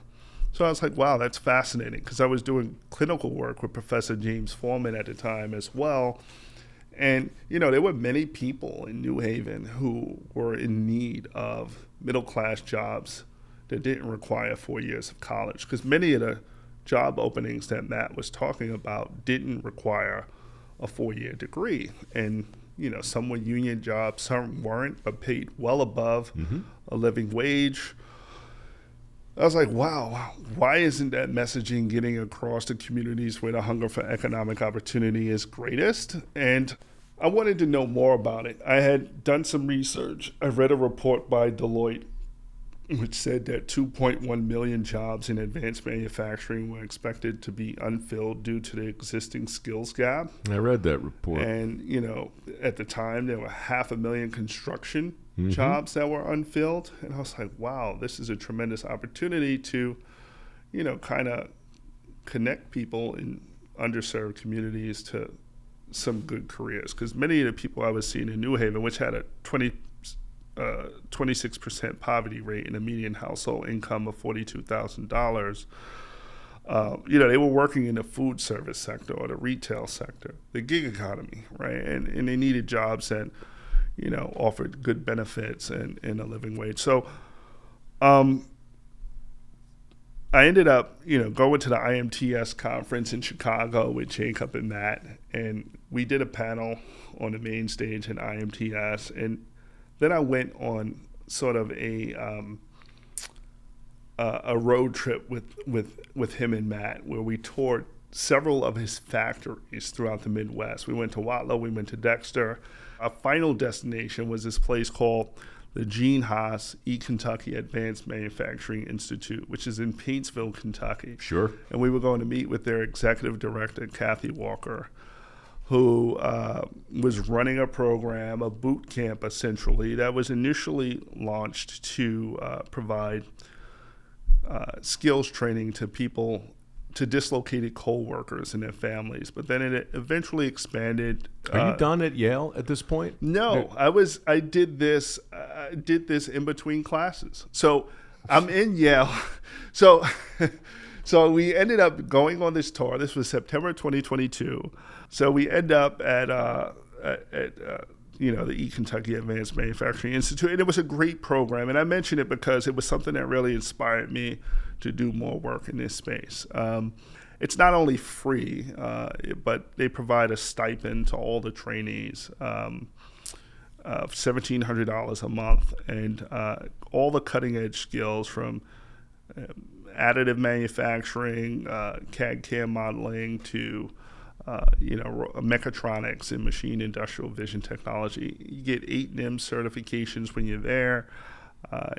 So I was like, wow, that's fascinating, because I was doing clinical work with Professor James Foreman at the time as well. And, there were many people in New Haven who were in need of middle-class jobs that didn't require 4 years of college, because many of the job openings that Matt was talking about didn't require a 4-year degree. And, some were union jobs, some weren't, but paid well above a living wage. I was like, wow, why isn't that messaging getting across to communities where the hunger for economic opportunity is greatest? And I wanted to know more about it. I had done some research. I read a report by Deloitte, which said that 2.1 million jobs in advanced manufacturing were expected to be unfilled due to the existing skills gap. I read that report. And, at the time, there were 500,000 construction jobs that were unfilled. And I was like, wow, this is a tremendous opportunity to, kind of connect people in underserved communities to some good careers. Because many of the people I was seeing in New Haven, which had a 26% poverty rate and a median household income of $42,000, they were working in the food service sector or the retail sector, the gig economy, right? And they needed jobs that, offered good benefits and a living wage. So I ended up, going to the IMTS conference in Chicago with Jacob and Matt, and we did a panel on the main stage in IMTS, and then I went on sort of a road trip with him and Matt, where we toured several of his factories throughout the Midwest. We went to Watlow, we went to Dexter. Our final destination was this place called the Gene Haas Kentucky Advanced Manufacturing Institute, which is in Paintsville, Kentucky. Sure. And we were going to meet with their executive director, Kathy Walker, who was running a program, a boot camp essentially, that was initially launched to provide skills training to people, to dislocated coal workers and their families. But then it eventually expanded. Are you done at Yale at this point? No, I did this in between classes. So I'm in Yale. So we ended up going on this tour. This was September 2022. So we end up at the Kentucky Advanced Manufacturing Institute, and it was a great program. And I mention it because it was something that really inspired me to do more work in this space. It's not only free, but they provide a stipend to all the trainees of $1,700 a month, and all the cutting edge skills from additive manufacturing, CAD/CAM modeling, to mechatronics and machine industrial vision technology. You get 8 NIM certifications when you're there.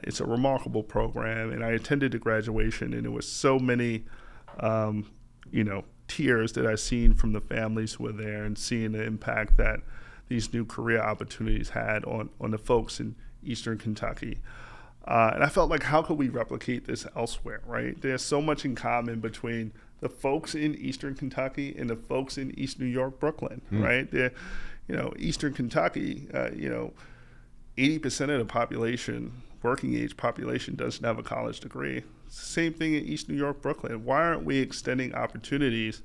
It's a remarkable program, and I attended the graduation, and there was so many, tears that I've seen from the families who were there, and seeing the impact that these new career opportunities had on the folks in Eastern Kentucky. And I felt like, how could we replicate this elsewhere, right? There's so much in common between the folks in Eastern Kentucky and the folks in East New York, Brooklyn, right? Eastern Kentucky, 80% of the population, working age population, doesn't have a college degree. It's the same thing in East New York, Brooklyn. Why aren't we extending opportunities,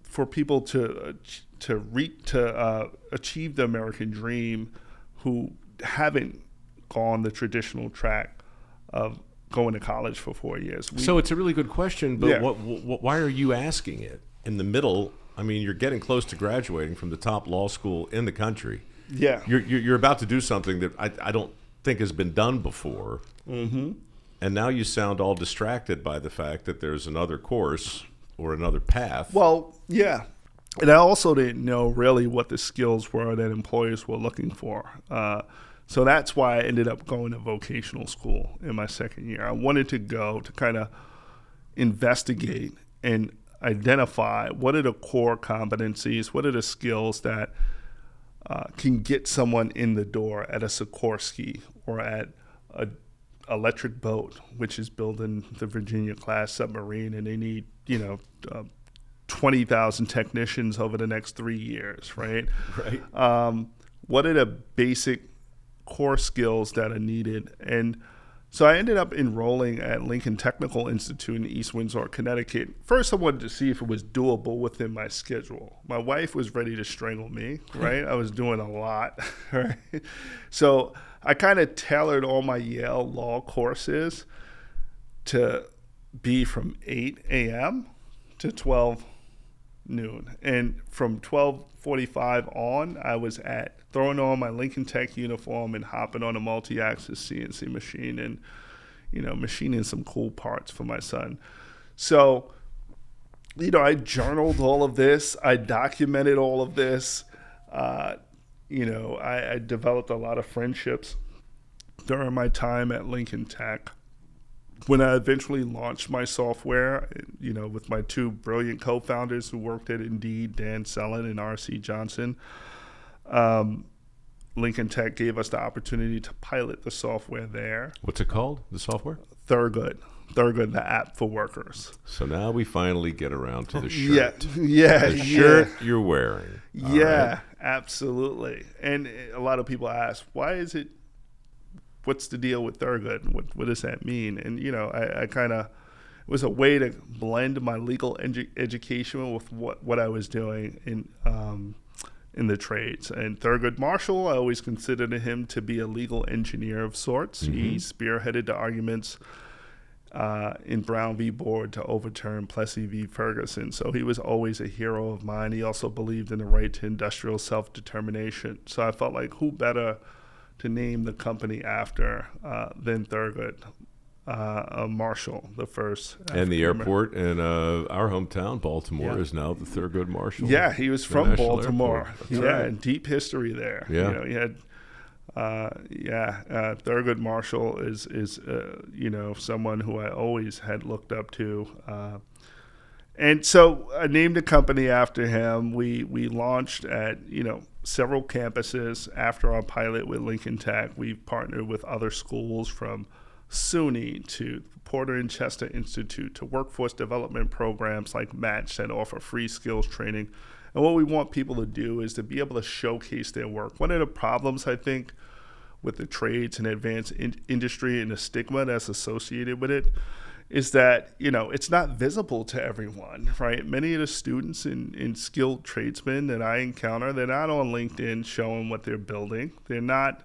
for people to achieve the American dream who haven't gone the traditional track of going to college for 4 years? So it's a really good question, but why are you asking it in the middle? I mean, you're getting close to graduating from the top law school in the country. Yeah. You're about to do something that I don't think has been done before. Mm-hmm. And now you sound all distracted by the fact that there's another course or another path. Well, yeah. And I also didn't know really what the skills were that employers were looking for. So that's why I ended up going to vocational school in my second year. I wanted to go to kind of investigate and identify what are the core competencies, what are the skills that can get someone in the door at a Sikorsky or at a electric boat, which is building the Virginia-class submarine, and they need, 20,000 technicians over the next 3 years, right? Right. What are the basic core skills that are needed? And so I ended up enrolling at Lincoln Technical Institute in East Windsor, Connecticut. First, I wanted to see if it was doable within my schedule. My wife was ready to strangle me, right? I was doing a lot, right? So I kind of tailored all my Yale law courses to be from 8 a.m. to 12 noon. And from 12:45 on, I was throwing on my Lincoln Tech uniform and hopping on a multi-axis CNC machine and, machining some cool parts for my son. So, I journaled all of this. I documented all of this. I developed a lot of friendships during my time at Lincoln Tech. When I eventually launched my software, with my 2 brilliant co-founders who worked at Indeed, Dan Sellen and R.C. Johnson, Lincoln Tech gave us the opportunity to pilot the software there. What's it called, the software? Thurgood, the app for workers. So now we finally get around to the shirt. Yeah. The shirt you're wearing. Yeah, absolutely. And a lot of people ask, what's the deal with Thurgood? What does that mean? And, I kind of, it was a way to blend my legal education with what I was doing in the trades. And Thurgood Marshall, I always considered him to be a legal engineer of sorts. Mm-hmm. He spearheaded the arguments in Brown v. Board to overturn Plessy v. Ferguson. So he was always a hero of mine. He also believed in the right to industrial self-determination. So I felt like who better to name the company after than Thurgood Marshall, the first. And the airport in our hometown, Baltimore, is now the Thurgood Marshall. Yeah, he was from Baltimore. Right. And deep history there. Yeah. He had, Thurgood Marshall is someone who I always had looked up to. And so I named the company after him. We launched at, several campuses after our pilot with Lincoln Tech. We've partnered with other schools from SUNY to Porter and Chester Institute to workforce development programs like Match that offer free skills training. And what we want people to do is to be able to showcase their work. One of the problems, I think, with the trades and advanced industry and the stigma that's associated with it is that, it's not visible to everyone, right? Many of the students in skilled tradesmen that I encounter, they're not on LinkedIn showing what they're building. They're not,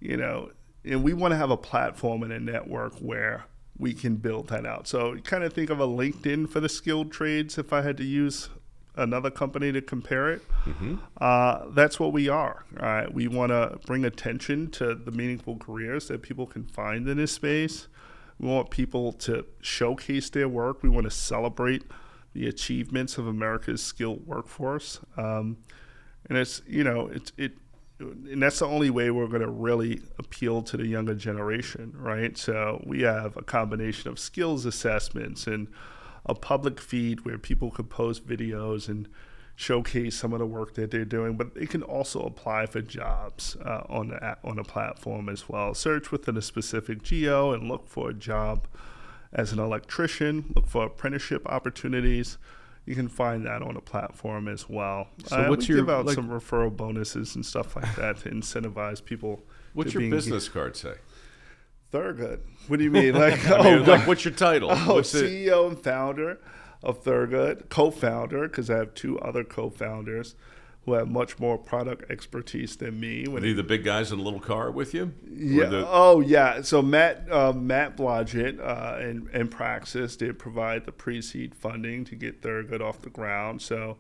and we want to have a platform and a network where we can build that out. So kind of think of a LinkedIn for the skilled trades if I had to use another company to compare it. Mm-hmm. That's what we are. We want to bring attention to the meaningful careers that people can find in this space. We want people to showcase their work. We want to celebrate the achievements of America's skilled workforce. And it's, and that's the only way we're going to really appeal to the younger generation, right? So we have a combination of skills assessments and a public feed where people could post videos and showcase some of the work that they're doing, but they can also apply for jobs on the platform as well. Search within a specific geo and look for a job as an electrician, look for apprenticeship opportunities. You can find that on the platform as well. So we give out some referral bonuses and stuff like that to incentivize people. What's your business card say? Thurgood. What do you mean? Like, what's your title? CEO and founder of Thurgood, co-founder, because I have two other co-founders who have much more product expertise than me. Are they the big guys in a little car with you? Yeah. Yeah. So Matt Blodgett and Praxis did provide the pre-seed funding to get Thurgood off the ground. So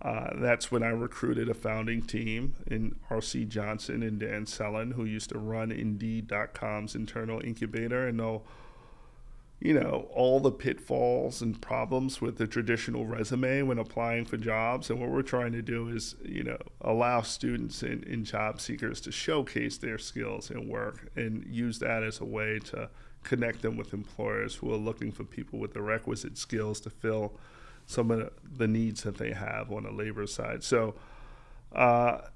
that's when I recruited a founding team in R.C. Johnson and Dan Sellen, who used to run Indeed.com's internal incubator and know all the pitfalls and problems with the traditional resume when applying for jobs. And what we're trying to do is, allow students and job seekers to showcase their skills and work and use that as a way to connect them with employers who are looking for people with the requisite skills to fill some of the needs that they have on the labor side. So,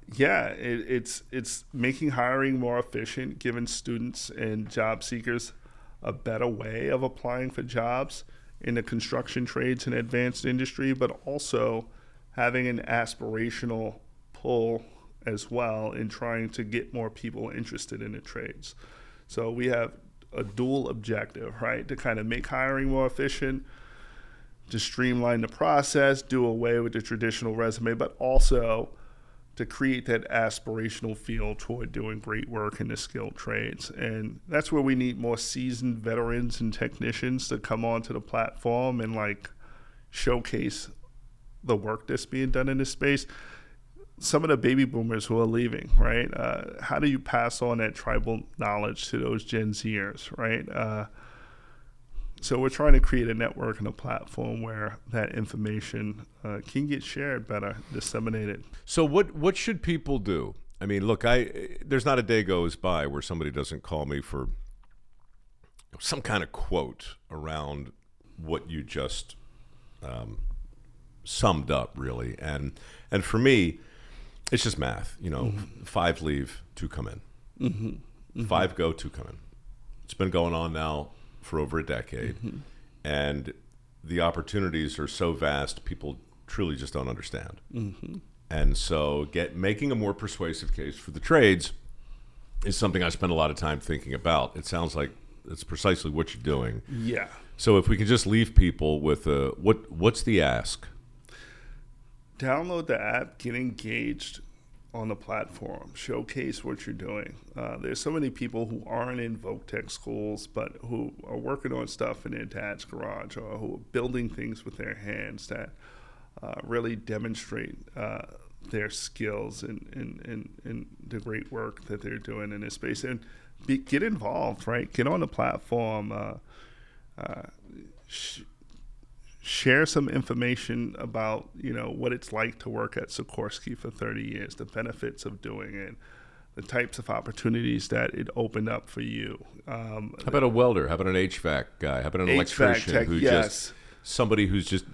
it's making hiring more efficient, giving students and job seekers a better way of applying for jobs in the construction trades and advanced industry, but also having an aspirational pull as well in trying to get more people interested in the trades. So we have a dual objective, right? To kind of make hiring more efficient, to streamline the process, do away with the traditional resume, but also to create that aspirational feel toward doing great work in the skilled trades. And that's where we need more seasoned veterans and technicians to come onto the platform and showcase the work that's being done in this space. Some of the baby boomers who are leaving, right? How do you pass on that tribal knowledge to those Gen Zers, right? So we're trying to create a network and a platform where that information can get shared better, disseminated. So what should people do? I mean, look, there's not a day goes by where somebody doesn't call me for some kind of quote around what you just summed up, really. And for me, it's just math. 5 leave, 2 come in. Mm-hmm. Mm-hmm. 5 go, 2 come in. It's been going on now for over a decade, and the opportunities are so vast, people truly just don't understand. Mm-hmm. And so making a more persuasive case for the trades is something I spend a lot of time thinking about. It sounds like it's precisely what you're doing. Yeah. So if we can just leave people with what's the ask? Download the app, get engaged on the platform, showcase what you're doing. There's so many people who aren't in voc tech schools, but who are working on stuff in their dad's garage or who are building things with their hands that really demonstrate their skills and the great work that they're doing in this space. And get involved, right? Get on the platform, share some information about, what it's like to work at Sikorsky for 30 years, the benefits of doing it, the types of opportunities that it opened up for you. How about a welder? How about an HVAC guy? How about an electrician tech, somebody who's just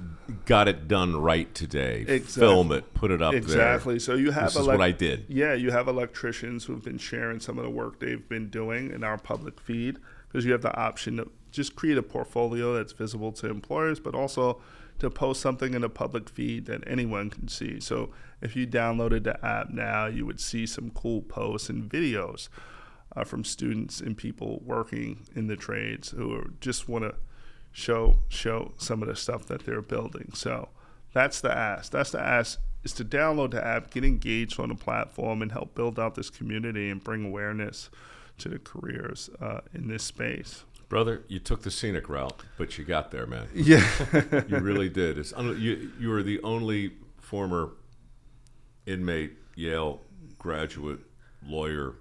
got it done right today? Exactly. Film it, put it up there. Exactly. So you have this is what I did. Yeah, you have electricians who've been sharing some of the work they've been doing in our public feed, because you have the option to just create a portfolio that's visible to employers, but also to post something in a public feed that anyone can see. So if you downloaded the app now, you would see some cool posts and videos from students and people working in the trades who just want to show some of the stuff that they're building. So that's the ask. That's the ask, is to download the app, get engaged on the platform, and help build out this community and bring awareness to the careers in this space. Brother, you took the scenic route, but you got there, man. Yeah. You really did. You were the only former inmate, Yale graduate, lawyer,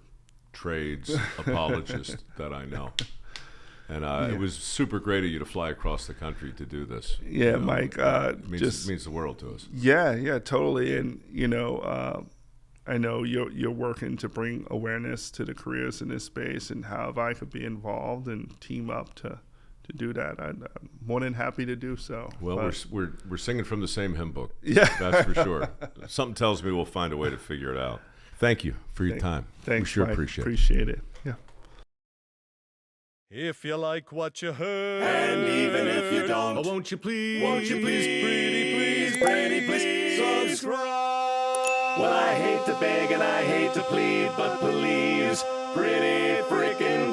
trades apologist that I know. And it was super great of you to fly across the country to do this. Yeah, Mike. It means the world to us. Yeah, totally. And I know you're working to bring awareness to the careers in this space, and how if I could be involved and team up to do that, I'm more than happy to do so. Well, we're singing from the same hymn book. Yeah, that's for sure. Something tells me we'll find a way to figure it out. Thank you for your time. Thanks, we sure Mike. Appreciate it. Yeah. If you like what you heard, and even if you don't, won't you please, pretty please, subscribe. Well, I hate to beg and I hate to plead, but please, pretty freaking